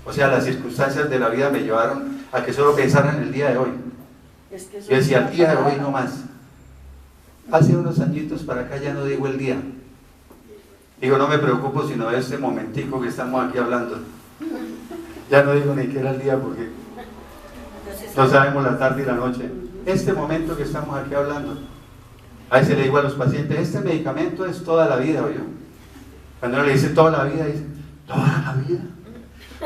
S1: o sea, las circunstancias de la vida me llevaron a que solo pensara en el día de hoy.
S2: Es que eso
S1: Yo decía,
S2: es
S1: el día de
S2: una
S1: hoy no más. Hace unos añitos para acá ya no digo el día. Digo, no me preocupo sino de este momentico que estamos aquí hablando. Ya no digo ni qué era el día porque no sabemos la tarde y la noche. Este momento que estamos aquí hablando. Ahí se le digo a los pacientes, este medicamento es toda la vida, oye. Cuando uno le dice toda la vida, dice, ¿toda la vida?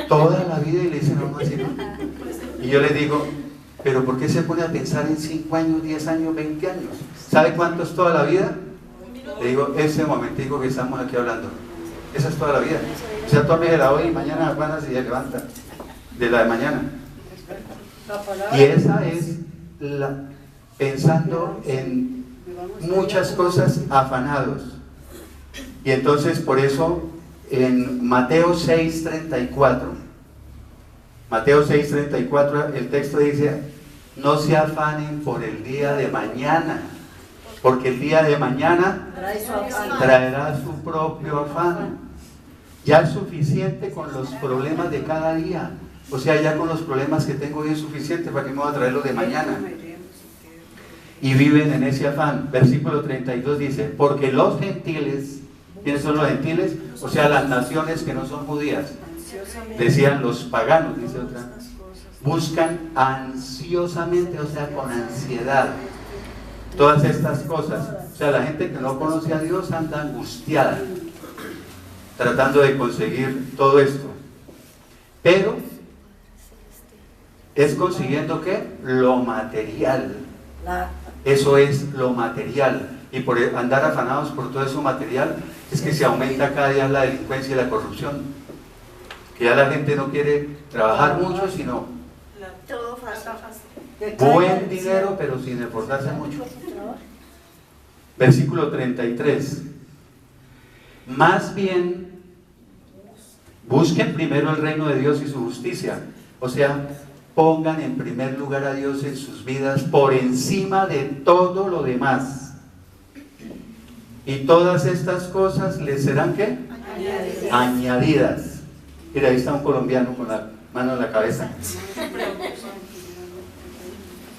S1: Toda la vida, y le dicen a uno así, ¿no? Y yo les digo, ¿pero por qué se pone a pensar en 5 años, 10 años, 20 años? ¿Sabe cuánto es toda la vida? Le digo, ese momentico que estamos aquí hablando. Esa es toda la vida. O sea, tómela hoy y mañana apenas se levanta de la de mañana. Y esa es la, pensando en muchas cosas afanados. Y entonces por eso en Mateo 6:34, Mateo 6:34, el texto dice, no se afanen por el día de mañana, porque el día de mañana traerá su propio afán. Ya es suficiente con los problemas de cada día. O sea, ya con los problemas que tengo hoy es suficiente, ¿para qué me voy a traer los de mañana? Y viven en ese afán. Versículo 32 dice, porque los gentiles, ¿quiénes son los gentiles? O sea, las naciones que no son judías. Decían los paganos, dice otra. Buscan ansiosamente, o sea, con ansiedad, todas estas cosas. O sea, la gente que no conoce a Dios anda angustiada, tratando de conseguir todo esto. Pero es consiguiendo ¿qué? Lo material. Eso es lo material. Y por andar afanados por todo eso material, es que se aumenta cada día la delincuencia y la corrupción. Que ya la gente no quiere trabajar mucho, sino buen dinero, pero sin esforzarse mucho. Versículo 33. Más bien, busquen primero el reino de Dios y su justicia. O sea, pongan en primer lugar a Dios en sus vidas por encima de todo lo demás. Y todas estas cosas les serán ¿qué? Añadidas. Mira, ahí está un colombiano con la mano en la cabeza.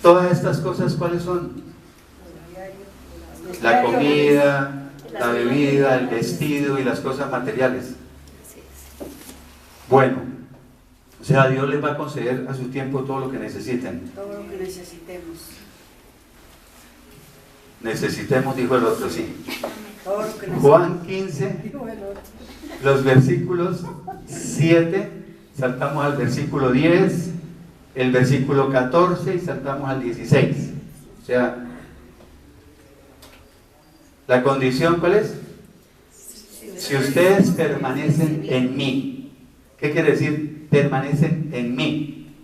S1: Todas estas cosas, ¿cuáles son? La comida, la bebida, el vestido y las cosas materiales. Bueno, o sea, Dios les va a conceder a su tiempo todo lo que necesiten.
S2: Todo lo que necesitemos.
S1: Necesitemos, dijo el otro, sí.
S2: Todo lo que necesitemos.
S1: Juan 15, los versículos 7, saltamos al versículo 10, el versículo 14 y saltamos al 16. O sea, la condición, ¿cuál es? Si ustedes permanecen en mí. ¿Qué quiere decir? Permanecen en mí.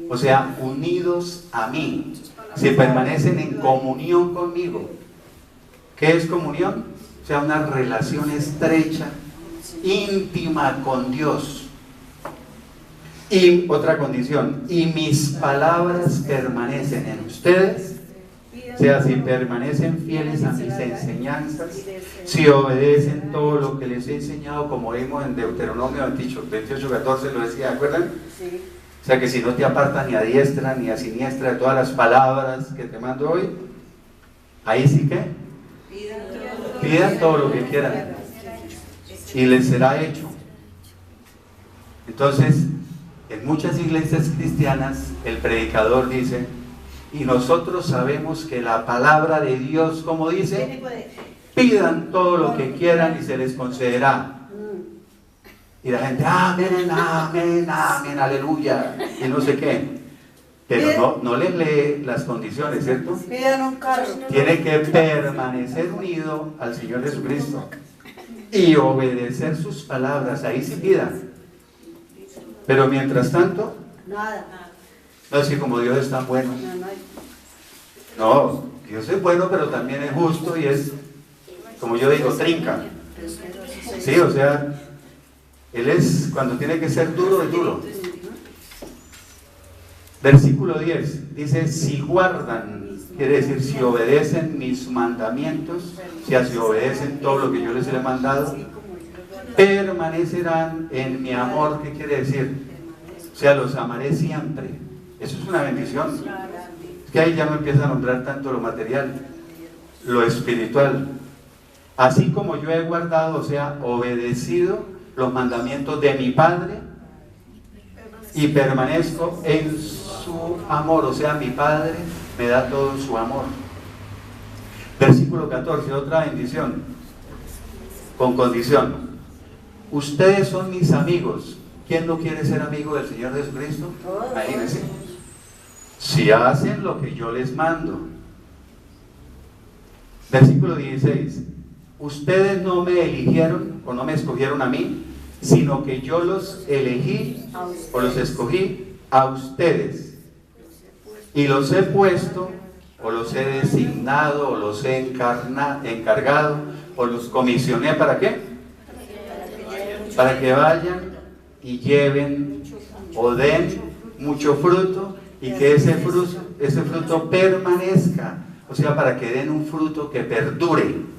S1: O sea, unidos a mí. Si permanecen en comunión conmigo. ¿Qué es comunión? O sea, una relación estrecha, íntima con Dios. Y otra condición, y mis palabras permanecen en ustedes. O sea, si permanecen fieles a mis enseñanzas, si obedecen todo lo que les he enseñado, como vimos en Deuteronomio 28:14, lo decía, ¿acuerdan?
S2: Sí.
S1: O sea, que si no te apartas ni a diestra ni a siniestra de todas las palabras que te mando hoy, ahí sí que pidan todo lo que quieran y les será hecho. Entonces, en muchas iglesias cristianas, el predicador dice, y nosotros sabemos que la palabra de Dios, como dice, pidan todo lo que quieran y se les concederá. Y la gente, amén, amén, amén, aleluya, y no sé qué. Pero no les lee las condiciones, ¿cierto?
S2: Pidan un carro.
S1: Tiene que permanecer unido al Señor Jesucristo y obedecer sus palabras, ahí sí pidan. Pero mientras tanto,
S2: Nada.
S1: no es que como Dios es tan bueno. No, Dios es bueno, pero también es justo y es, como yo digo, trinca. Sí, o sea, Él es, cuando tiene que ser duro, es duro. Versículo 10, dice, si guardan quiere decir si obedecen mis mandamientos, o sea, si obedecen todo lo que yo les he mandado, permanecerán en mi amor. ¿Qué quiere decir? O sea, los amaré siempre. Eso es una bendición. Es que ahí ya no empieza a nombrar tanto lo material, lo espiritual. Así como yo he guardado, o sea, obedecido los mandamientos de mi Padre y permanezco en su amor, o sea, mi Padre me da todo su amor. Versículo 14, otra bendición, con condición. Ustedes son mis amigos. ¿Quién no quiere ser amigo del Señor Jesucristo? Imagínense. Si hacen lo que yo les mando. Versículo 16. Ustedes no me eligieron o no me escogieron a mí, sino que yo los elegí o los escogí a ustedes. Y los he puesto o los he designado o los he encargado o los comisioné. ¿Para qué? Para que vayan y lleven o den mucho fruto y que ese fruto permanezca. O sea, para que den un fruto que perdure.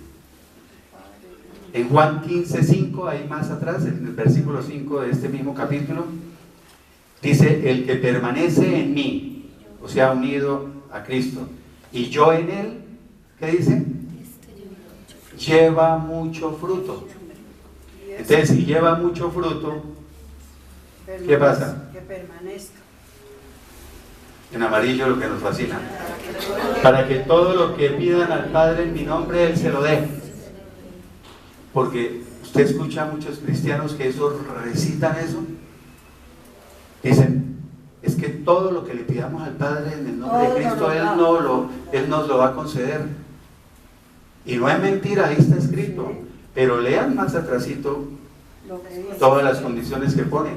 S1: En Juan 15:5, ahí más atrás, en el versículo 5 de este mismo capítulo, dice: el que permanece en mí, o sea, unido a Cristo, y yo en él, ¿qué dice? Lleva mucho fruto. Entonces, si lleva mucho fruto, ¿qué pasa?
S2: Que permanezca.
S1: En amarillo lo que nos fascina. Para que todo lo que pidan al Padre en mi nombre, Él se lo dé. Porque usted escucha a muchos cristianos que recitan eso. Dicen, es que todo lo que le pidamos al Padre en el nombre de Cristo, Él nos lo va a conceder. Y no es mentira, ahí está escrito. Pero lean más atrasito todas las condiciones que pone.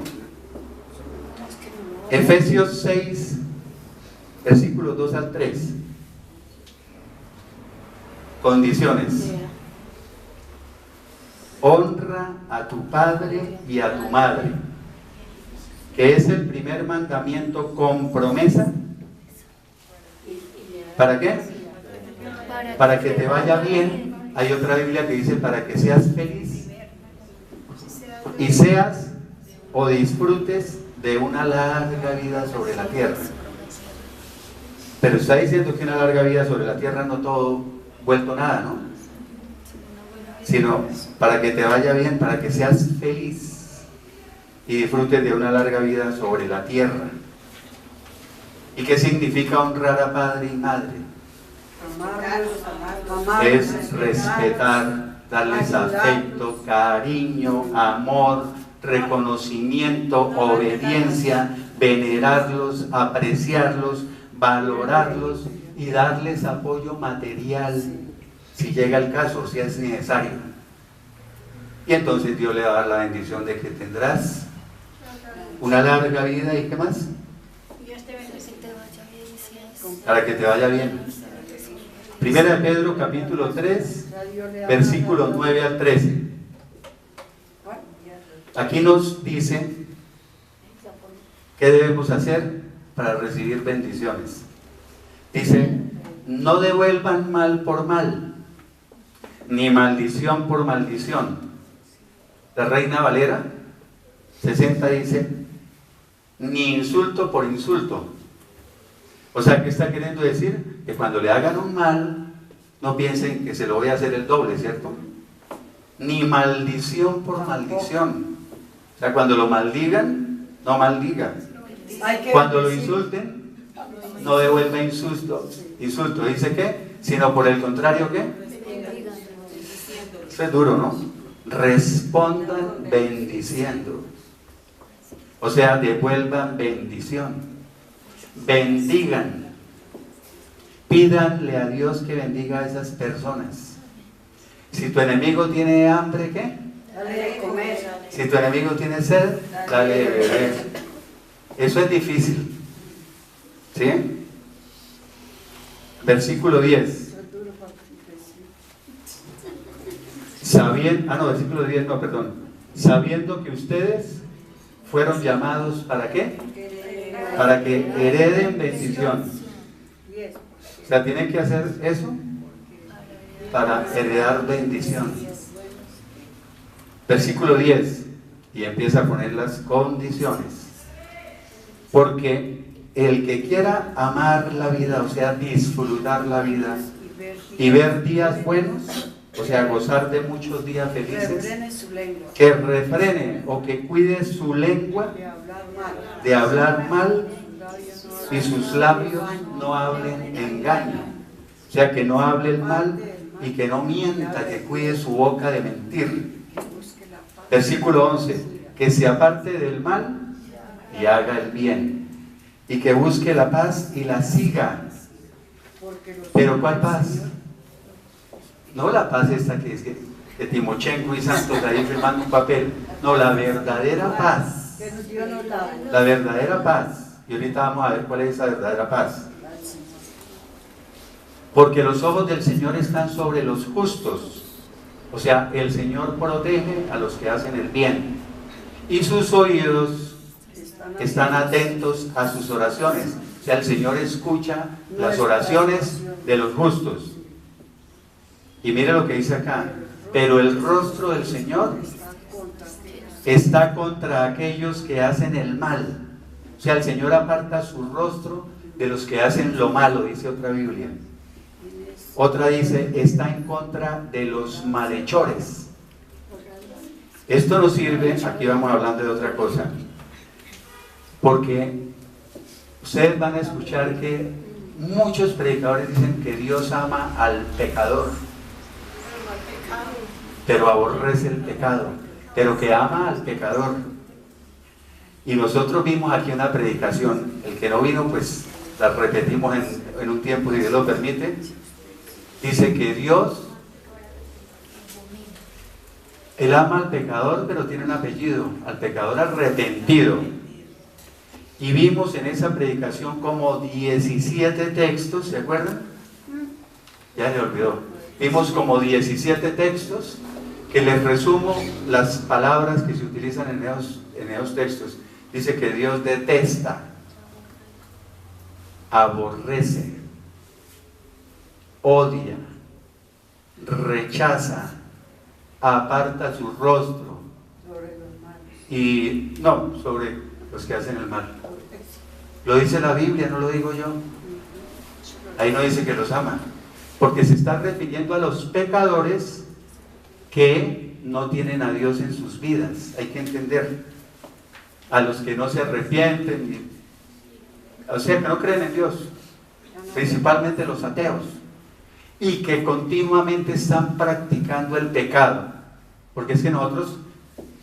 S1: Efesios 6, versículos 2 al 3. Condiciones. Honra a tu padre y a tu madre, que es el primer mandamiento con promesa. ¿Para qué? Para que te vaya bien. Hay otra Biblia que dice para que seas feliz y seas o disfrutes de una larga vida sobre la tierra. Pero está diciendo que una larga vida sobre la tierra no todo vuelto nada, ¿no? Sino para que te vaya bien, para que seas feliz y disfrutes de una larga vida sobre la tierra. ¿Y qué significa honrar a padre y madre? Es respetar, darles afecto, cariño, amor, reconocimiento, obediencia, venerarlos, apreciarlos, valorarlos y darles apoyo material si llega el caso, si es necesario. Y entonces Dios le va a dar la bendición de que tendrás una larga vida. ¿Y qué más? Para que te vaya bien. Primera de Pedro capítulo 3, versículos 9 al 13. Aquí nos dice qué debemos hacer para recibir bendiciones. Dice: no devuelvan mal por mal, ni maldición por maldición. La Reina Valera 60 dice: ni insulto por insulto. O sea, ¿qué está queriendo decir? Que cuando le hagan un mal, no piensen que se lo voy a hacer el doble, ¿cierto? Ni maldición por maldición. O sea, cuando lo maldigan, no maldigan. Cuando lo insulten, no devuelva insulto. ¿Dice qué? Sino por el contrario, ¿qué? Eso es duro, ¿no? Respondan bendiciendo. O sea, devuelvan bendición. Bendigan. Pídanle a Dios que bendiga a esas personas. Si tu enemigo tiene hambre, ¿qué?
S2: Dale de comer.
S1: Si tu enemigo tiene sed, dale de beber. Eso es difícil. ¿Sí? Versículo 10. Versículo 10, no, perdón. Sabiendo que ustedes fueron llamados, ¿para qué? Para que hereden bendición. sea, tiene que hacer eso para heredar bendición. Versículo 10, y empieza a poner las condiciones. Porque el que quiera amar la vida, o sea, disfrutar la vida y ver días buenos, o sea, gozar de muchos días felices, que refrene o que cuide su lengua de hablar mal y sus labios no hablen engaño. O sea, que no hable el mal y que no mienta, que cuide su boca de mentir. Versículo 11, que se aparte del mal y haga el bien, y que busque la paz y la siga. ¿Pero cuál paz? No la paz esta que es que Timochenko y Santos ahí firmando un papel. No, la verdadera paz. La verdadera paz. Y ahorita vamos a ver cuál es esa verdadera paz. Porque los ojos del Señor están sobre los justos. O sea, el Señor protege a los que hacen el bien. Y sus oídos están atentos a sus oraciones. O sea, el Señor escucha las oraciones de los justos. Y mire lo que dice acá. Pero el rostro del Señor está contra aquellos que hacen el mal. O sea, el Señor aparta su rostro de los que hacen lo malo, dice otra Biblia. Otra dice, está en contra de los malhechores. Esto nos sirve, aquí vamos hablando de otra cosa, porque ustedes van a escuchar que muchos predicadores dicen que Dios ama al pecador, pero aborrece el pecado, pero que ama al pecador. Y nosotros vimos aquí una predicación, el que no vino pues la repetimos en un tiempo, si Dios lo permite. Dice que Dios, Él ama al pecador, pero tiene un apellido, al pecador arrepentido. Y vimos en esa predicación como 17 textos, ¿se acuerdan? Ya le olvidó. Vimos como 17 textos que les resumo las palabras que se utilizan en esos textos. Dice que Dios detesta, aborrece, odia, rechaza, aparta su rostro y no, sobre los que hacen el mal. Lo dice la Biblia, no lo digo yo. Ahí no dice que los ama, porque se está refiriendo a los pecadores que no tienen a Dios en sus vidas. Hay que entender, a los que no se arrepienten, o sea, que no creen en Dios, principalmente los ateos, y que continuamente están practicando el pecado. Porque es que nosotros,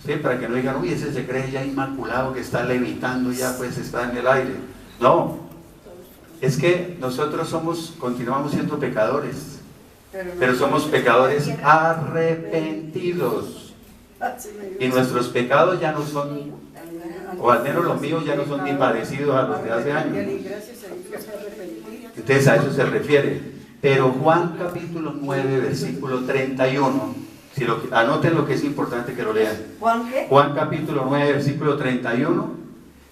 S1: sí, para que no digan, uy, ese se cree ya inmaculado, que está levitando, ya pues está en el aire. No, es que nosotros continuamos siendo pecadores, pero somos pecadores arrepentidos. Y nuestros pecados ya no son, o al menos los míos ya no son ni parecidos a los de hace años. Entonces a eso se refiere. Pero Juan capítulo 9, versículo 31, anoten lo que es importante que lo lean. Juan capítulo 9, versículo 31,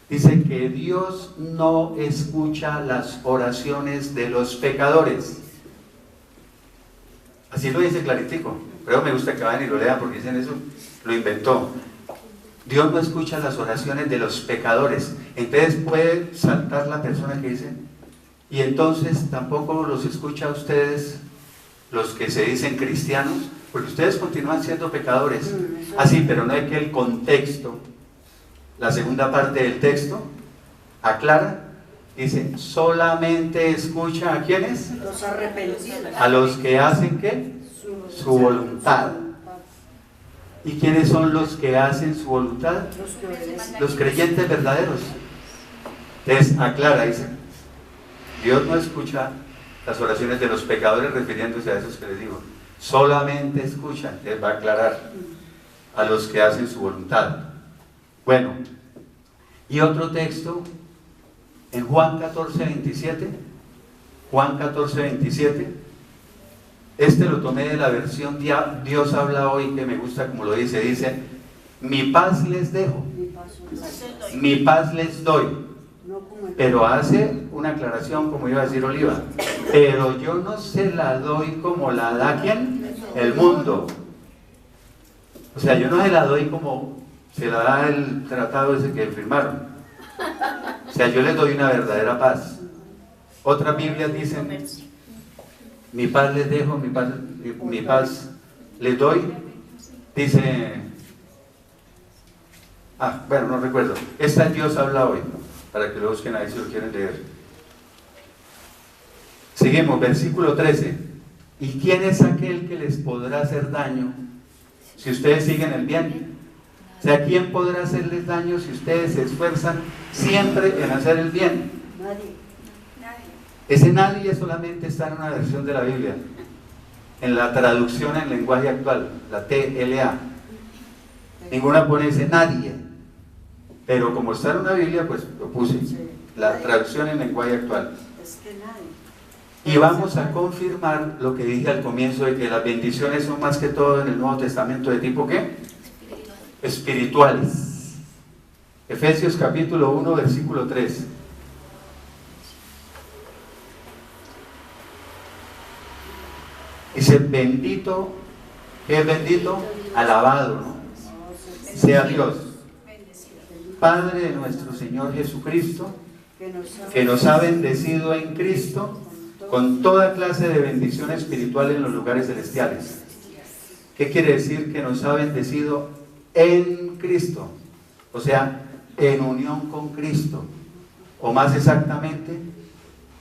S1: dice que Dios no escucha las oraciones de los pecadores. Así lo dice claritico, pero me gusta que vayan y lo lean porque dicen eso, lo inventó. Dios no escucha las oraciones de los pecadores. Entonces puede saltar la persona que dice, y entonces tampoco los escucha a ustedes, los que se dicen cristianos, porque ustedes continúan siendo pecadores. Así, pero no es que el contexto, la segunda parte del texto, aclara, dice, solamente escucha ¿a quiénes?
S2: Los arrepentidos.
S1: A los que hacen ¿qué? Su voluntad. ¿Y quiénes son los que hacen su voluntad? Los creyentes verdaderos. Entonces aclara, dice, Dios no escucha las oraciones de los pecadores, refiriéndose a esos que les digo. Solamente escucha, les va a aclarar, a los que hacen su voluntad. Bueno, y otro texto en Juan 14, 27. Juan 14, 27. Este lo tomé de la versión Dios habla hoy, que me gusta como lo dice. Dice, mi paz les dejo, mi paz les doy.
S2: No como el
S1: Pero hace una aclaración, como iba a decir Oliva, pero yo no se la doy como la da ¿quién? El mundo. O sea, yo no se la doy como se la da el tratado ese que firmaron. O sea, yo les doy una verdadera paz. Otras Biblias dicen, mi paz les dejo, mi paz les doy. Dice, bueno, no recuerdo. Esta Dios habla hoy, para que lo busquen ahí si lo quieren leer. Seguimos, versículo 13. ¿Y quién es aquel que les podrá hacer daño si ustedes siguen el bien? O sea, ¿quién podrá hacerles daño si ustedes se esfuerzan siempre en hacer el bien?
S2: nadie.
S1: Ese nadie solamente está en una versión de la Biblia, en la traducción en lenguaje actual, la TLA. Ninguna pone ese nadie, pero como está en una Biblia, pues lo puse, la traducción en lenguaje actual.
S2: Es que nadie.
S1: Y vamos a confirmar lo que dije al comienzo de que las bendiciones son más que todo en el Nuevo Testamento de tipo ¿qué? Espirituales. Efesios capítulo 1, versículo 3. Dice, bendito, ¿qué es bendito? Alabado, ¿no? Sea Dios, Padre de nuestro Señor Jesucristo, que nos ha bendecido en Cristo con toda clase de bendición espiritual en los lugares celestiales. ¿Qué quiere decir que nos ha bendecido en Cristo? O sea, en unión con Cristo. O más exactamente,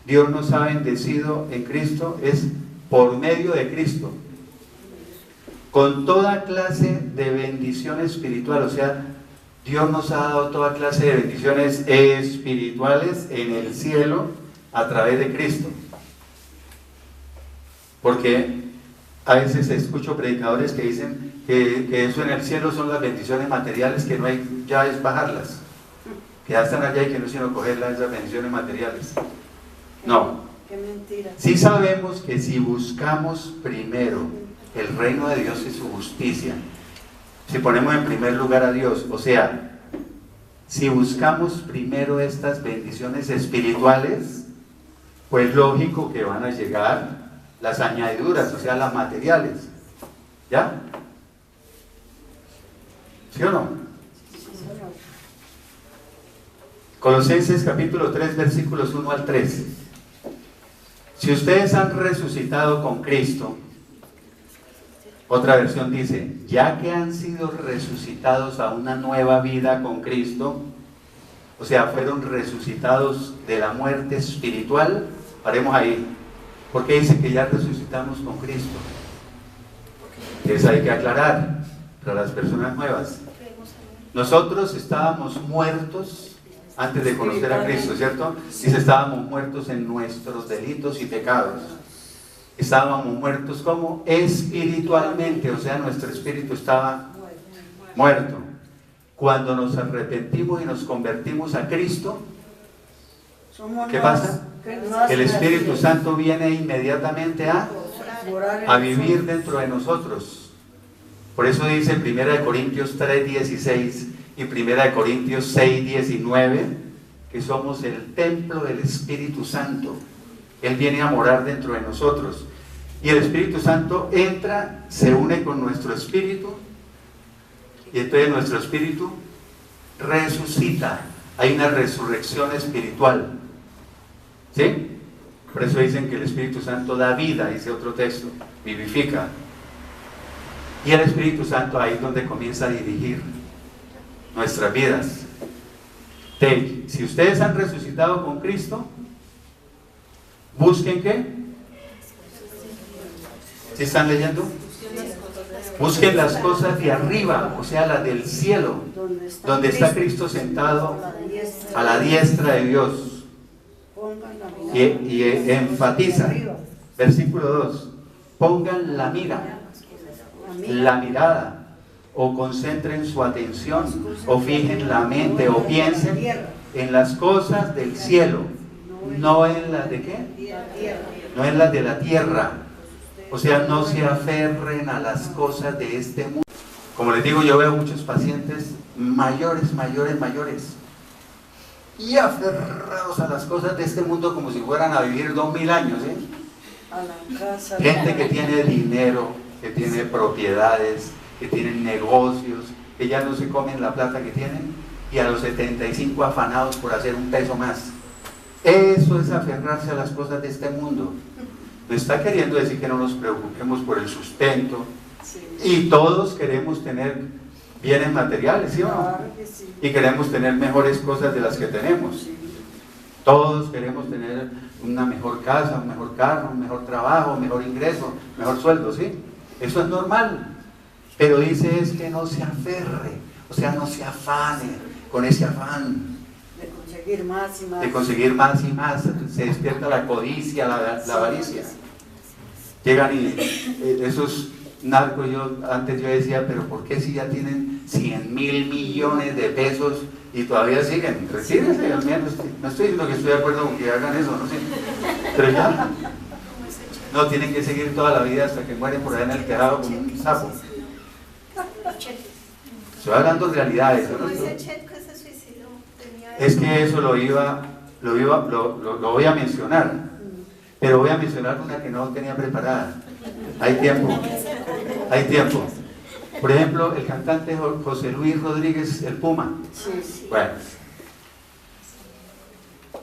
S1: Dios nos ha bendecido en Cristo es por medio de Cristo. Con toda clase de bendición espiritual. O sea, Dios nos ha dado toda clase de bendiciones espirituales en el cielo a través de Cristo. Porque a veces escucho predicadores que dicen que eso en el cielo son las bendiciones materiales, que no hay, ya es bajarlas, que ya están allá y que no es sino cogerlas, esas bendiciones materiales. No.
S2: Qué mentira.
S1: Sí sabemos que si buscamos primero el reino de Dios y su justicia, si ponemos en primer lugar a Dios, o sea, si buscamos primero estas bendiciones espirituales, pues lógico que van a llegar las añadiduras, o sea, las materiales. ¿Ya? ¿Sí o no? Colosenses capítulo 3, versículos 1 al 3. Si ustedes han resucitado con Cristo, otra versión dice, ya que han sido resucitados a una nueva vida con Cristo, o sea, fueron resucitados de la muerte espiritual, paremos ahí. ¿Por qué dice que ya resucitamos con Cristo? Eso hay que aclarar para las personas nuevas. Nosotros estábamos muertos antes de conocer a Cristo, ¿cierto? Dice, estábamos muertos en nuestros delitos y pecados. Estábamos muertos como espiritualmente, o sea, nuestro espíritu estaba muerto. Cuando nos arrepentimos y nos convertimos a Cristo, ¿qué pasa? El Espíritu Santo viene inmediatamente a vivir dentro de nosotros. Por eso dice 1 Corintios 3:16 y 1 Corintios 6:19 que somos el templo del Espíritu Santo. Él viene a morar dentro de nosotros. Y el Espíritu Santo entra, se une con nuestro espíritu, y entonces nuestro espíritu resucita. Hay una resurrección espiritual. ¿Sí? Por eso dicen que el Espíritu Santo da vida, dice otro texto, vivifica. Y el Espíritu Santo ahí es donde comienza a dirigir nuestras vidas. Si ustedes han resucitado con Cristo, busquen ¿qué? ¿Sí están leyendo? Busquen las cosas de arriba, o sea, las del cielo, donde está Cristo sentado a la diestra de Dios. Y enfatiza, versículo 2, pongan la mirada, o concentren su atención, o fijen la mente, o piensen en las cosas del cielo, no en las de ¿qué? No en las de la tierra. O sea, no se aferren a las cosas de este mundo. Como les digo, yo veo muchos pacientes mayores, y aferrados a las cosas de este mundo como si fueran a vivir 2000 años, ¿eh?
S2: A la casa.
S1: Gente que tiene dinero, que tiene propiedades, que tienen negocios, que ya no se comen la plata que tienen, y a los 75 afanados por hacer un peso más. Eso es aferrarse a las cosas de este mundo. No está queriendo decir que no nos preocupemos por el sustento,
S2: Sí.
S1: y todos queremos tener bienes materiales, ¿sí o no?
S2: Claro que sí.
S1: Y queremos tener mejores cosas de las que tenemos.
S2: Sí.
S1: Todos queremos tener una mejor casa, un mejor carro, un mejor trabajo, un mejor ingreso, mejor sueldo, ¿sí? Eso es normal. Pero dice es que no se aferre, o sea, no se afane con ese afán
S2: De conseguir más y más.
S1: de conseguir más y más. Se despierta la codicia, la avaricia. Llegan y esos narcos, antes yo decía, pero ¿por qué si ya tienen 100.000 millones de pesos y todavía siguen? Retírese, al menos. No estoy diciendo que estoy de acuerdo con que hagan eso, no sé. Pero ya, no tienen que seguir toda la vida hasta que mueren por ahí en el tejado como un sapo. Estoy hablando de realidades, ¿no? Es que eso lo voy a mencionar, pero voy a mencionar una que no tenía preparada. Hay tiempo. Por ejemplo, el cantante José Luis Rodríguez, el Puma.
S2: Sí.
S1: Bueno,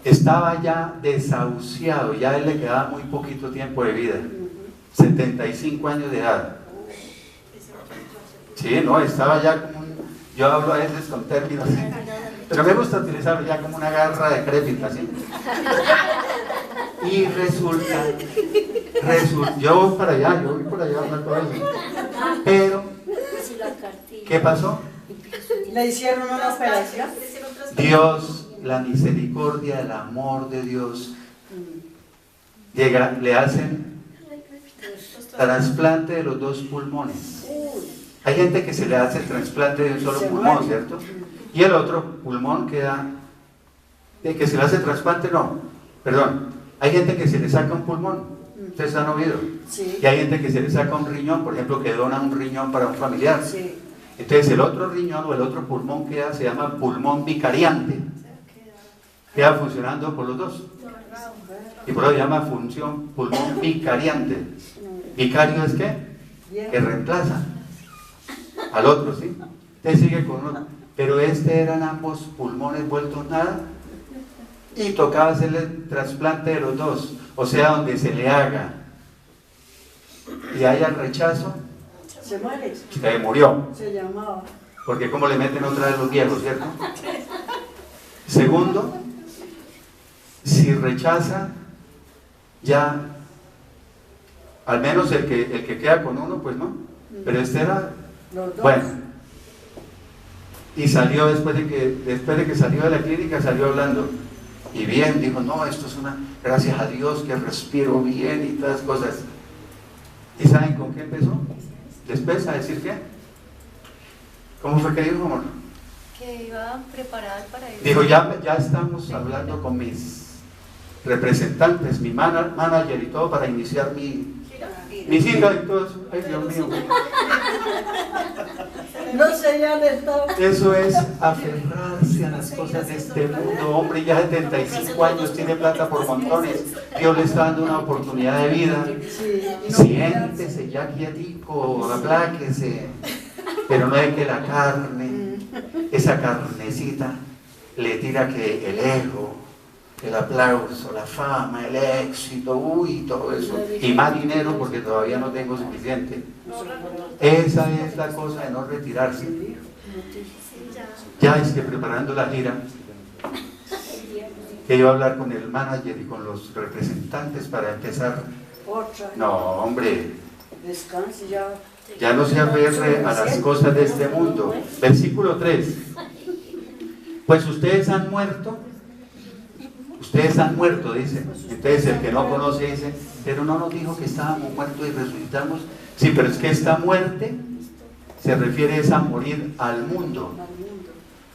S1: estaba ya desahuciado, ya a él le quedaba muy poquito tiempo de vida, 75 años de edad. Sí, no, estaba ya como yo hablo a veces con términos, pero me gusta utilizarlo ya como una garra decrépita, ¿sí? Y resulta, yo voy por allá a hablar todo eso. Pero, ¿qué pasó?
S2: Le hicieron una operación.
S1: Dios, la misericordia, el amor de Dios, llega, le hacen trasplante de los 2 pulmones. Hay gente que se le hace el trasplante de un solo pulmón, ¿cierto? Y el otro pulmón queda, de que se le hace el trasplante, no, perdón, hay gente que se le saca un pulmón, ustedes han oído,
S2: Sí.
S1: y hay gente que se le saca un riñón, por ejemplo, que dona un riñón para un familiar.
S2: Sí.
S1: Entonces el otro riñón o el otro pulmón queda, se llama pulmón vicariante, queda funcionando por los dos, y por eso se llama función pulmón vicariante. Vicario es ¿qué? Que reemplaza al otro, ¿sí? Usted sigue con uno, pero eran ambos pulmones vueltos nada, y tocaba hacerle el trasplante de los dos, o sea, donde se le haga y haya rechazo,
S2: Se muere.
S1: se murió,
S2: Se llamaba.
S1: porque como le meten otra vez los viejos, ¿cierto? Segundo, si rechaza, ya, al menos el que queda con uno, pues no, pero era,
S2: Los dos.
S1: bueno, y salió después de que salió de la clínica, salió hablando, y bien, dijo, no, esto es gracias a Dios que respiro bien y todas las cosas. ¿Y saben con qué empezó? Después a decir qué. ¿Cómo fue que dijo, amor?
S3: Que iba preparada para ir.
S1: Dijo, ya estamos hablando con mis representantes, mi manager y todo para iniciar mi gira y todo eso. Ay, Dios mío.
S2: No sé, ya le estaba.
S1: Eso es aferrarse a las cosas de este mundo. Hombre, ya 75 años, tiene plata por montones. Dios le está dando una oportunidad de vida.
S2: Sí.
S1: Siéntese ya quietico, apláquese. Pero no es que la carne, esa carnecita, le tira que el ego, el aplauso, la fama, el éxito, todo eso. Y más dinero porque todavía no tengo suficiente. Esa es la cosa de no retirarse. Ya es que preparando la gira, que iba a hablar con el manager y con los representantes para empezar.
S2: Otra.
S1: No, hombre,
S2: Descanse ya.
S1: ya no se aferre a las cosas de este mundo. Versículo 3. Pues ustedes han muerto, dice. Entonces el que no conoce dice, pero no nos dijo que estábamos muertos y resucitamos. Sí, pero es que esta muerte se refiere a morir al mundo.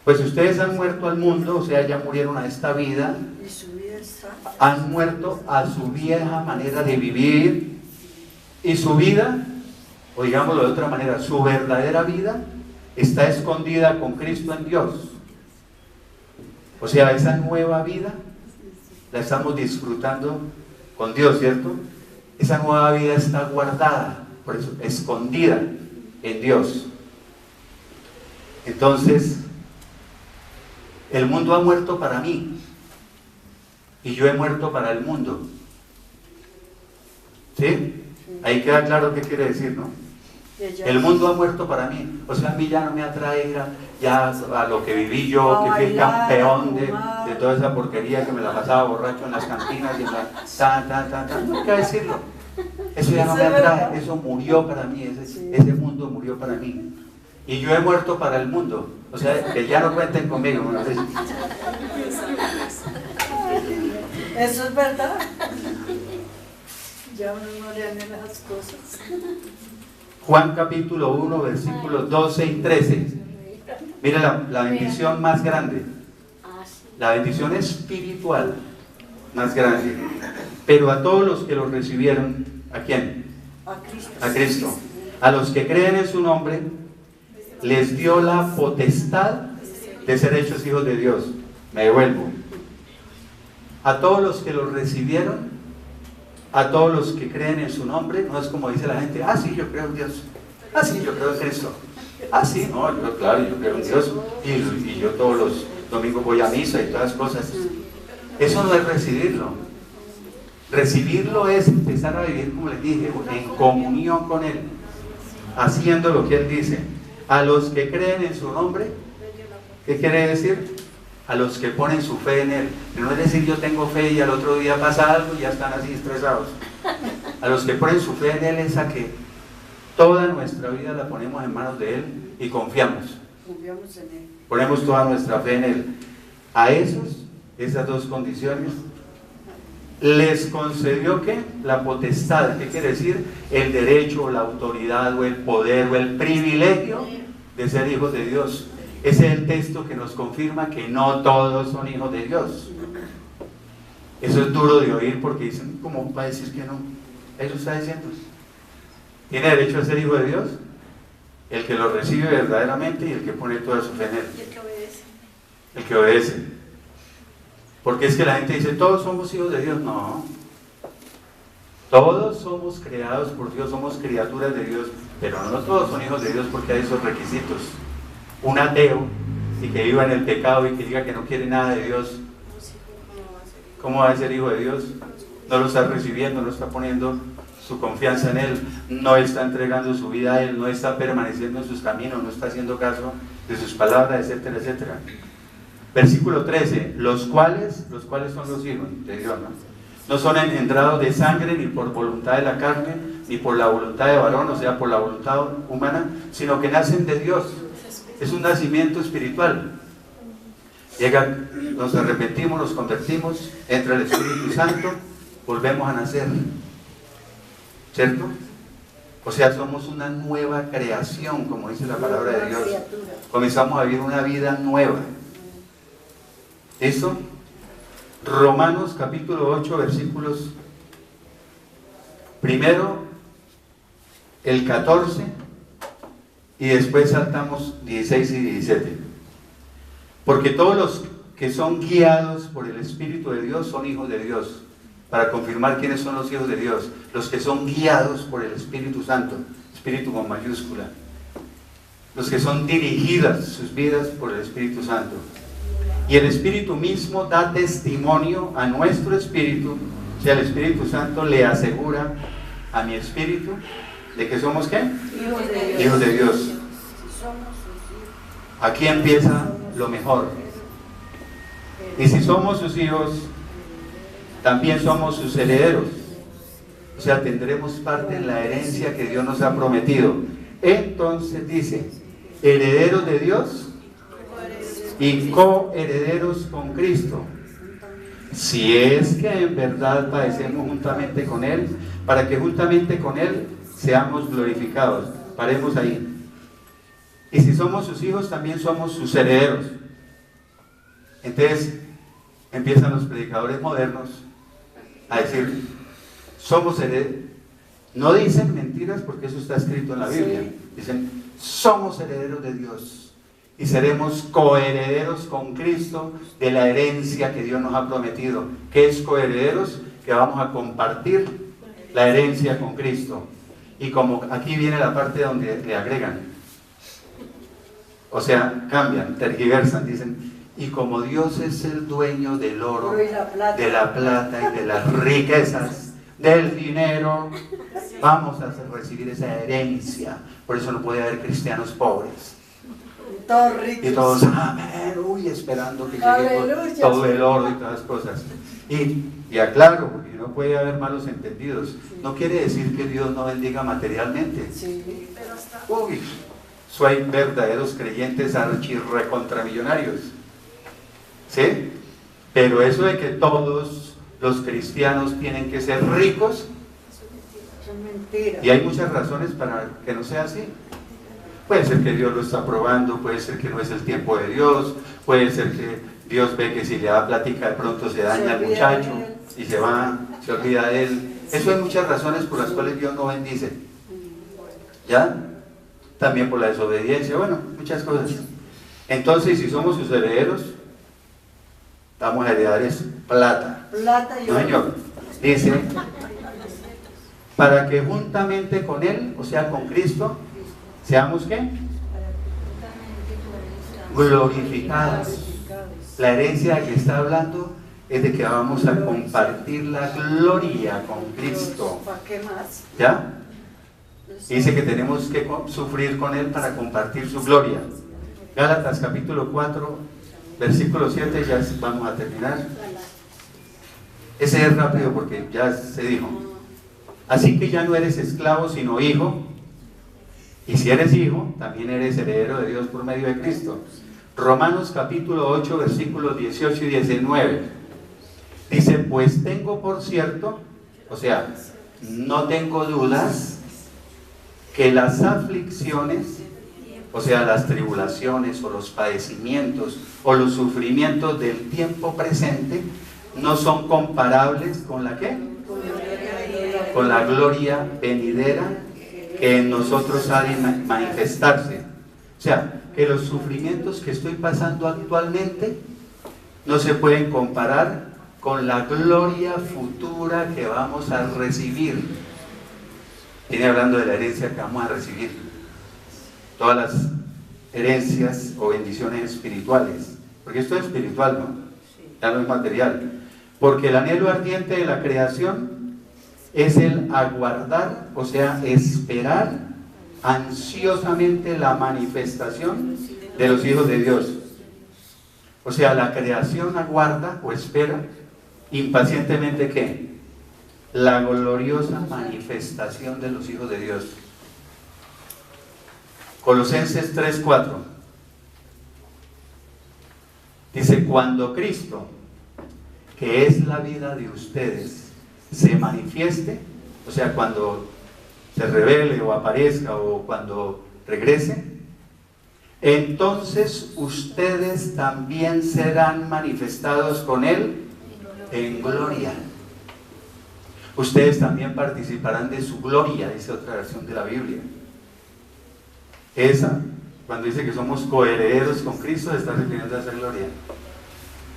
S1: Pues ustedes han muerto al mundo, o sea, ya murieron a esta vida,
S2: Y su vida está.
S1: han muerto a su vieja manera de vivir, y su vida, o digámoslo de otra manera, su verdadera vida está escondida con Cristo en Dios. O sea, esa nueva vida la estamos disfrutando con Dios, ¿cierto? Esa nueva vida está guardada, por eso, escondida en Dios. Entonces, el mundo ha muerto para mí y yo he muerto para el mundo. ¿Sí? Ahí queda claro qué quiere decir, ¿no? El mundo ha muerto para mí. O sea, a mí ya no me atrae ir ya a lo que viví yo, que fui el campeón de toda esa porquería, que me la pasaba borracho en las cantinas y en la... No hay que decirlo. Eso ya no me atrae, eso murió para mí, ese mundo murió para mí. Y yo he muerto para el mundo. O sea, que ya no cuenten conmigo. ¿No?
S2: Eso es verdad. Ya uno no le hagan esas cosas.
S1: Juan capítulo 1, versículos 12 y 13. Mira la bendición más grande. La bendición espiritual más grande. Pero a todos los que lo recibieron, ¿a quién? A Cristo. A los que creen en su nombre, les dio la potestad de ser hechos hijos de Dios. Me devuelvo. A todos los que lo recibieron, a todos los que creen en su nombre, no es como dice la gente, sí, yo creo en Dios, sí, yo creo en Cristo, sí, no, yo, claro, yo creo en Dios, y yo todos los domingos voy a misa y todas las cosas. Eso no es recibirlo. Recibirlo es empezar a vivir, como les dije, en comunión con Él, haciendo lo que Él dice. A los que creen en su nombre, ¿qué quiere decir? A los que ponen su fe en Él. No es decir, yo tengo fe y al otro día pasa algo y ya están así estresados. A los que ponen su fe en Él es a que toda nuestra vida la ponemos en manos de Él y confiamos.
S2: Confiamos en Él.
S1: Ponemos toda nuestra fe en Él. A esas dos condiciones, les concedió ¿qué? La potestad. ¿Qué quiere decir? El derecho o la autoridad o el poder o el privilegio de ser hijos de Dios. Ese es el texto que nos confirma que no todos son hijos de Dios. Eso es duro de oír porque dicen, ¿cómo va a decir que no? Eso está diciendo. ¿Tiene derecho a ser hijo de Dios? El que lo recibe verdaderamente y el que pone toda su fe en Él.
S3: Y el que obedece.
S1: El que obedece. Porque es que la gente dice, todos somos hijos de Dios. No. Todos somos creados por Dios, somos criaturas de Dios, pero no todos son hijos de Dios porque hay esos requisitos. Un ateo y que viva en el pecado y que diga que no quiere nada de Dios, ¿cómo va a ser hijo de Dios? No lo está recibiendo, no está poniendo su confianza en Él, no está entregando su vida a Él, no está permaneciendo en sus caminos, no está haciendo caso de sus palabras, etcétera, etcétera. Versículo 13, los cuales son los hijos de Dios, ¿no? No son engendrados de sangre, ni por voluntad de la carne, ni por la voluntad de varón, o sea, por la voluntad humana, sino que nacen de Dios. Es un nacimiento espiritual. Nos arrepentimos, nos convertimos, entra el Espíritu Santo, volvemos a nacer. ¿Cierto? O sea, somos una nueva creación, como dice la palabra de Dios. Comenzamos a vivir una vida nueva. ¿Eso? Romanos capítulo 8, versículos primero el 14 y después saltamos 16 y 17. Porque todos los que son guiados por el Espíritu de Dios son hijos de Dios. Para confirmar quiénes son los hijos de Dios, los que son guiados por el Espíritu Santo, Espíritu con mayúscula, los que son dirigidas sus vidas por el Espíritu Santo. Y el Espíritu mismo da testimonio a nuestro espíritu, o sea, el Espíritu Santo le asegura a mi espíritu de que somos ¿qué?
S2: Hijos de Dios.
S1: Hijos de Dios. Aquí empieza lo mejor. Y si somos sus hijos, también somos sus herederos. O sea, tendremos parte en la herencia que Dios nos ha prometido. Entonces dice, herederos de Dios y coherederos con Cristo, si es que en verdad padecemos juntamente con Él, para que juntamente con Él seamos glorificados. Paremos ahí. Y si somos sus hijos, también somos sus herederos. Entonces empiezan los predicadores modernos a decir, somos herederos. No dicen mentiras porque eso está escrito en la Biblia. Dicen, somos herederos de Dios y seremos coherederos con Cristo de la herencia que Dios nos ha prometido. ¿Qué es coherederos? Que vamos a compartir la herencia con Cristo. Y como aquí viene la parte donde le agregan, o sea, cambian, tergiversan, dicen, y como Dios es el dueño del oro,
S2: Oro y la plata.
S1: de la plata y de las riquezas, del dinero, vamos a recibir esa herencia. Por eso no puede haber cristianos pobres.
S2: Todos ricos.
S1: Y todos, amén, uy, esperando que llegue
S2: Aleluya.
S1: todo el oro y todas las cosas. Y aclaro, porque no puede haber malos entendidos. No quiere decir que Dios no bendiga materialmente.
S2: Sí.
S1: Uy, soy verdaderos creyentes archirrecontramillonarios. ¿Sí? Pero eso de que todos los cristianos tienen que ser ricos,
S2: Son mentiras.
S1: y hay muchas razones para que no sea así. Puede ser que Dios lo está probando, puede ser que no es el tiempo de Dios, puede ser que Dios ve que si le da plática de pronto se daña al muchacho y se va, se olvida de él. Eso hay muchas razones por las cuales Dios no bendice. ¿Ya? También por la desobediencia, bueno, muchas cosas. Entonces, si somos sus herederos, vamos a heredar es plata.
S2: Plata y
S1: No,
S2: oro.
S1: Señor. Dice, para que juntamente con Él, o sea, con Cristo, seamos ¿qué? Glorificados. La herencia que está hablando es de que vamos a compartir la gloria con Cristo.
S2: ¿Para qué más?
S1: ¿Ya? Dice que tenemos que sufrir con Él para compartir su gloria. Gálatas capítulo 4, versículo 7, ya vamos a terminar. Ese es rápido porque ya se dijo. Así que ya no eres esclavo sino hijo. Y si eres hijo, también eres heredero de Dios por medio de Cristo. Romanos capítulo 8, versículos 18 y 19. Dice, pues tengo por cierto, o sea, no tengo dudas, que las aflicciones, o sea, las tribulaciones o los padecimientos o los sufrimientos del tiempo presente, no son comparables con la ¿qué? Con la gloria venidera que en nosotros ha de manifestarse. O sea, que los sufrimientos que estoy pasando actualmente no se pueden comparar con la gloria futura que vamos a recibir. Viene hablando de la herencia que vamos a recibir. Todas las herencias o bendiciones espirituales. Porque esto es espiritual, ¿no? Ya no es material. Porque el anhelo ardiente de la creación es el aguardar, o sea, esperar ansiosamente la manifestación de los hijos de Dios. O sea, la creación aguarda o espera impacientemente ¿qué? La gloriosa manifestación de los hijos de Dios. Colosenses 3:4 dice, cuando Cristo, que es la vida de ustedes, se manifieste, o sea, cuando se revele o aparezca o cuando regrese, entonces ustedes también serán manifestados con Él en gloria. Ustedes también participarán de su gloria, dice otra versión de la Biblia. Esa, cuando dice que somos coherederos con Cristo, se está refiriendo a esa gloria.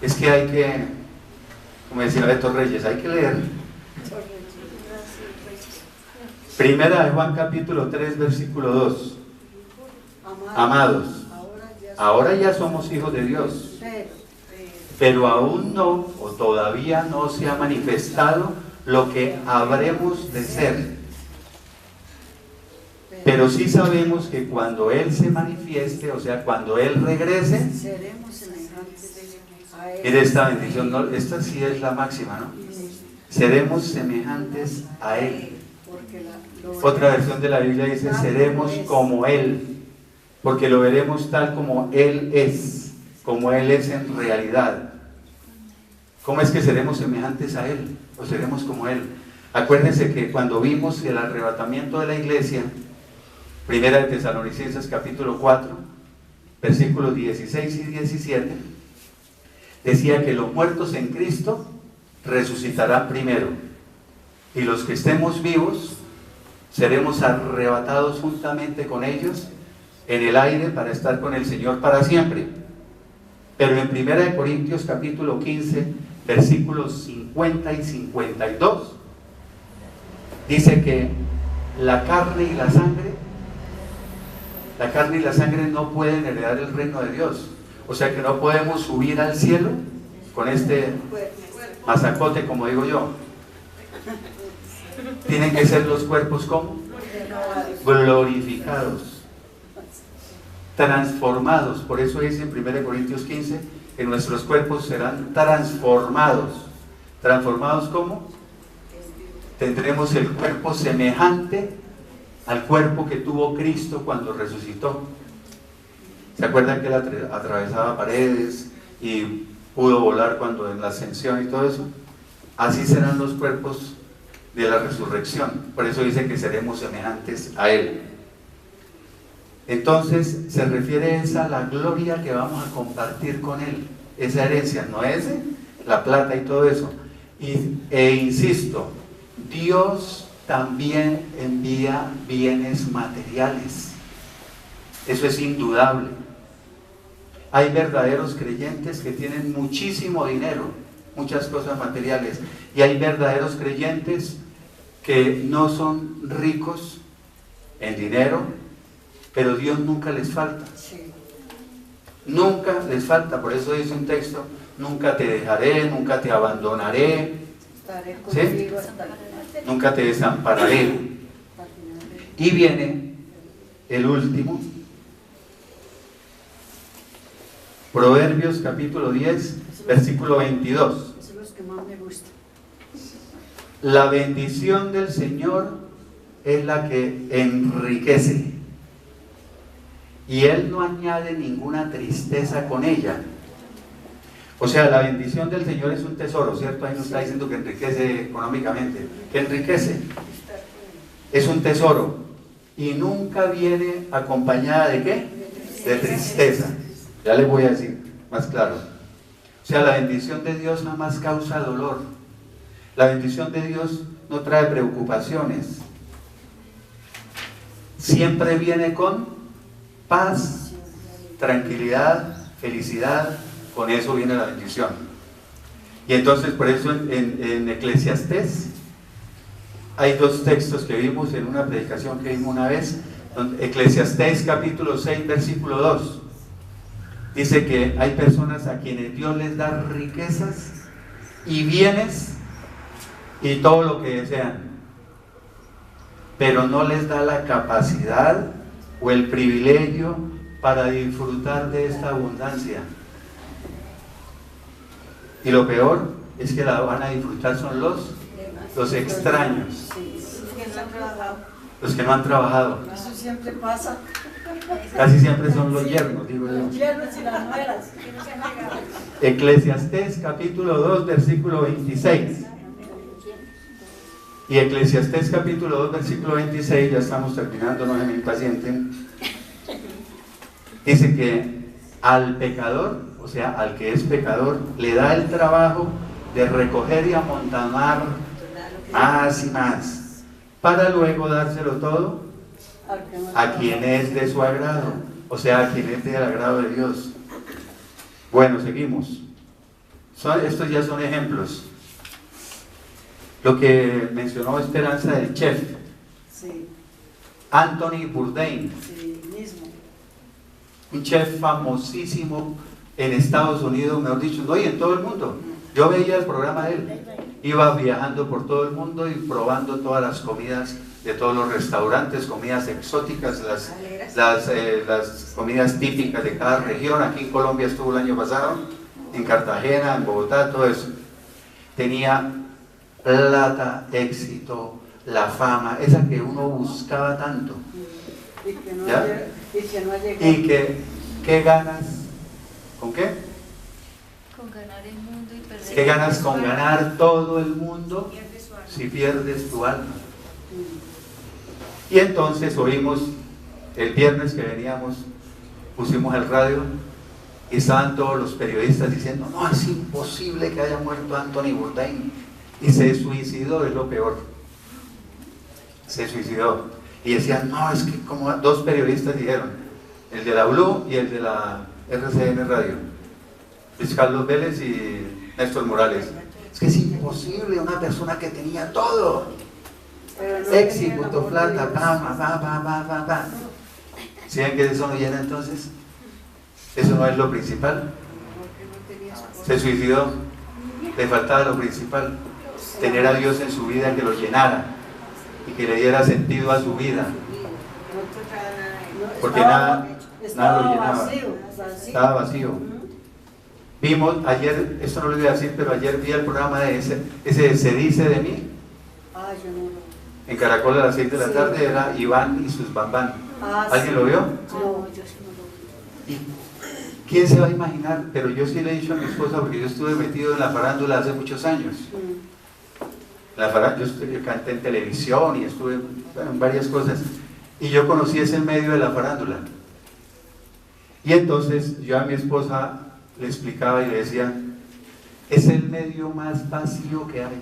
S1: Es que hay que, como decía Beto Reyes, hay que leer. Primera de Juan capítulo 3, versículo 2. Amados, ahora ya somos hijos de Dios, pero aún no, o todavía no se ha manifestado lo que habremos de ser. Pero sí sabemos que cuando Él se manifieste, o sea, cuando Él regrese,
S2: seremos semejantes a Él.
S1: mire esta bendición, ¿no? Esta sí es la máxima, ¿no? Seremos semejantes a Él. Otra versión de la Biblia dice, seremos como Él, porque lo veremos tal como Él es en realidad. ¿Cómo es que seremos semejantes a Él? O seremos como Él. Acuérdense que cuando vimos el arrebatamiento de la iglesia, Primera de Tesalonicenses capítulo 4, versículos 16 y 17, decía que los muertos en Cristo resucitarán primero, y los que estemos vivos seremos arrebatados juntamente con ellos en el aire para estar con el Señor para siempre. Pero en 1 Corintios capítulo 15, versículos 50 y 52, dice que la carne y la sangre no pueden heredar el reino de Dios. O sea que no podemos subir al cielo con este mazacote, como digo yo. Tienen que ser los cuerpos como glorificados, transformados. Por eso dice en 1 Corintios 15 que nuestros cuerpos serán transformados. ¿Transformados cómo? Tendremos el cuerpo semejante al cuerpo que tuvo Cristo cuando resucitó. ¿Se acuerdan que él atravesaba paredes y pudo volar cuando en la ascensión y todo eso? Así serán los cuerpos de la resurrección. Por eso dice que seremos semejantes a él. Entonces se refiere a la gloria que vamos a compartir con él, esa herencia, no es la plata y todo eso. E insisto, Dios también envía bienes materiales, eso es indudable. Hay verdaderos creyentes que tienen muchísimo dinero, muchas cosas materiales, y hay verdaderos creyentes que no son ricos en dinero, pero Dios nunca les falta. Nunca les falta. Por eso dice un texto: nunca te dejaré, nunca te abandonaré, ¿sí? Nunca te desampararé. Y viene el último, Proverbios capítulo 10, versículo 22.
S2: Esos son los que más me gustan.
S1: La bendición del Señor es la que enriquece, y Él no añade ninguna tristeza con ella. O sea, la bendición del Señor es un tesoro, ¿cierto? Ahí no está diciendo que enriquece económicamente, que enriquece. Es un tesoro, y nunca viene acompañada ¿de qué? De tristeza. Ya les voy a decir más claro. O sea, la bendición de Dios jamás causa dolor. La bendición de Dios no trae preocupaciones. Siempre viene con paz, tranquilidad, felicidad. Con eso viene la bendición. Y entonces, por eso en Eclesiastés hay dos textos que vimos en una predicación que vimos una vez. Eclesiastés capítulo 6, versículo 2. Dice que hay personas a quienes Dios les da riquezas y bienes y todo lo que desean, pero no les da la capacidad o el privilegio para disfrutar de esta abundancia. Y lo peor es que la van a disfrutar son los extraños, los que no han trabajado.
S2: Eso siempre pasa.
S1: Casi siempre son los yernos, digo yo.
S2: Los yernos y las nueras.
S1: Eclesiastés capítulo 2, versículo 26. Y Eclesiastés capítulo 2, versículo 26, ya estamos terminando, no se me impacienten. Dice que al pecador, o sea, al que es pecador, le da el trabajo de recoger y amontonar más y más, para luego dárselo todo a quien es de su agrado, o sea, a quien es del agrado de Dios. Bueno, seguimos. Estos ya son ejemplos. Lo que mencionó Esperanza del chef,
S2: Sí,
S1: Anthony Bourdain,
S2: sí, mismo.
S1: un chef famosísimo en Estados Unidos, mejor dicho, no, y en todo el mundo. Yo veía el programa de él, iba viajando por todo el mundo y probando todas las comidas de todos los restaurantes, comidas exóticas, las comidas típicas de cada región. Aquí en Colombia estuvo el año pasado, en Cartagena, en Bogotá, todo eso. Tenía plata, éxito, la fama, esa que uno buscaba tanto.
S2: Y que no,
S1: ¿Ya?
S2: ha llegado.
S1: Y ¿qué ganas? ¿Con qué?
S3: Con ganar el mundo y perder.
S1: ¿Qué ganas con ganar todo el mundo si pierdes tu alma? Y entonces oímos, el viernes que veníamos, pusimos el radio y estaban todos los periodistas diciendo: no, es imposible que haya muerto Anthony Bourdain. Y se suicidó, es lo peor. Se suicidó. Y decían: no, es que como dos periodistas dijeron: el de la Blue y el de la RCN Radio, Luis Carlos Vélez y Néstor Morales. Es que es imposible una persona que tenía todo,
S2: Pero no
S1: éxito,
S2: tenía el
S1: plata,
S2: amor de Dios.
S1: ¿Sí ven que eso no llena entonces? Eso no es lo principal.
S2: Porque no tenía esposa.
S1: Se suicidó, le faltaba lo principal, tener a Dios en su vida que lo llenara y que le diera sentido a su vida,
S2: No,
S1: porque
S2: estaba-
S1: nada lo llenaba,
S2: vacío.
S1: estaba vacío. Vimos ayer, esto no lo voy a decir, pero ayer vi el programa de ese Se dice de mí,
S2: Ah, yo no lo.
S1: en Caracol a las 6 de la
S2: Sí.
S1: tarde, era Iván y sus bambán.
S2: Ah,
S1: ¿Alguien
S2: sí.
S1: lo vio?
S2: No, yo sí no lo vi.
S1: ¿Quién se va a imaginar? Pero yo sí le he dicho a mi esposa, porque yo estuve metido en la farándula hace muchos años. Yo canté en televisión y estuve en varias cosas. Y yo conocí ese medio de la farándula. Y entonces yo a mi esposa le explicaba y le decía, es el medio más vacío que hay.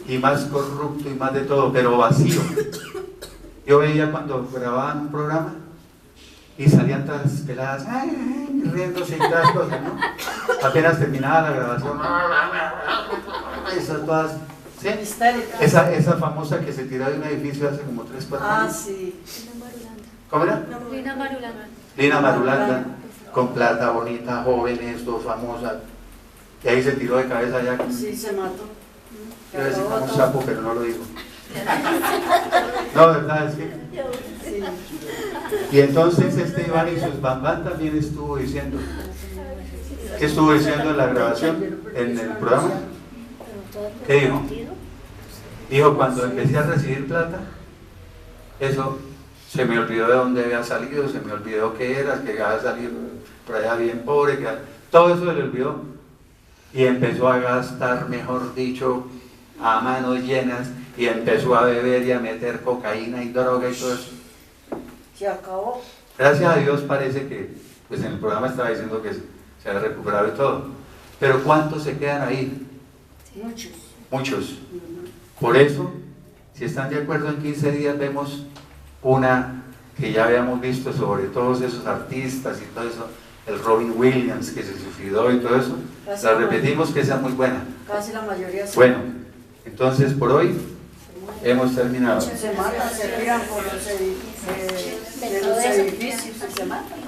S1: Y más corrupto y más de todo, pero vacío. Yo veía cuando grababan un programa y salían todas peladas, riéndose y todas cosas, ¿no? Apenas terminaba la grabación, esas todas, ¿sí?
S2: Histérica.
S1: Esa famosa que se tiró de un edificio hace como 3, 4
S2: Ah,
S1: años.
S2: sí.
S3: Lina Marulanda.
S1: ¿Cómo era?
S3: Lina Marulanda.
S1: Lina Marulanda, con plata, bonita, jóvenes, todo famosa. Y ahí se tiró de cabeza ya.
S2: Sí, se mató.
S1: Iba a decir como un
S2: Acabó
S1: sapo, pero no lo digo. No, verdad, es que...
S2: Sí.
S1: Y entonces este Iván y sus bambán también estuvo diciendo. ¿Qué estuvo diciendo en la grabación, en el programa? ¿Qué dijo? Dijo, cuando empecé a recibir plata, eso se me olvidó de dónde había salido, se me olvidó qué era, que había salido por allá bien pobre, todo eso se le olvidó. Y empezó a gastar, mejor dicho, a manos llenas, y empezó a beber y a meter cocaína y droga y todo eso.
S2: Se acabó.
S1: Gracias a Dios parece que, pues en el programa estaba diciendo que se ha recuperado y todo. Pero ¿cuántos se quedan ahí?
S2: Muchos.
S1: Muchos. Por eso, si están de acuerdo, en 15 días vemos una que ya habíamos visto sobre todos esos artistas y todo eso, el Robin Williams que se suicidó y todo eso. La repetimos, que esa es muy buena.
S2: Casi la mayoría se
S1: Bueno, entonces por hoy hemos terminado.
S2: se matan, se tiran por los edificios y se matan.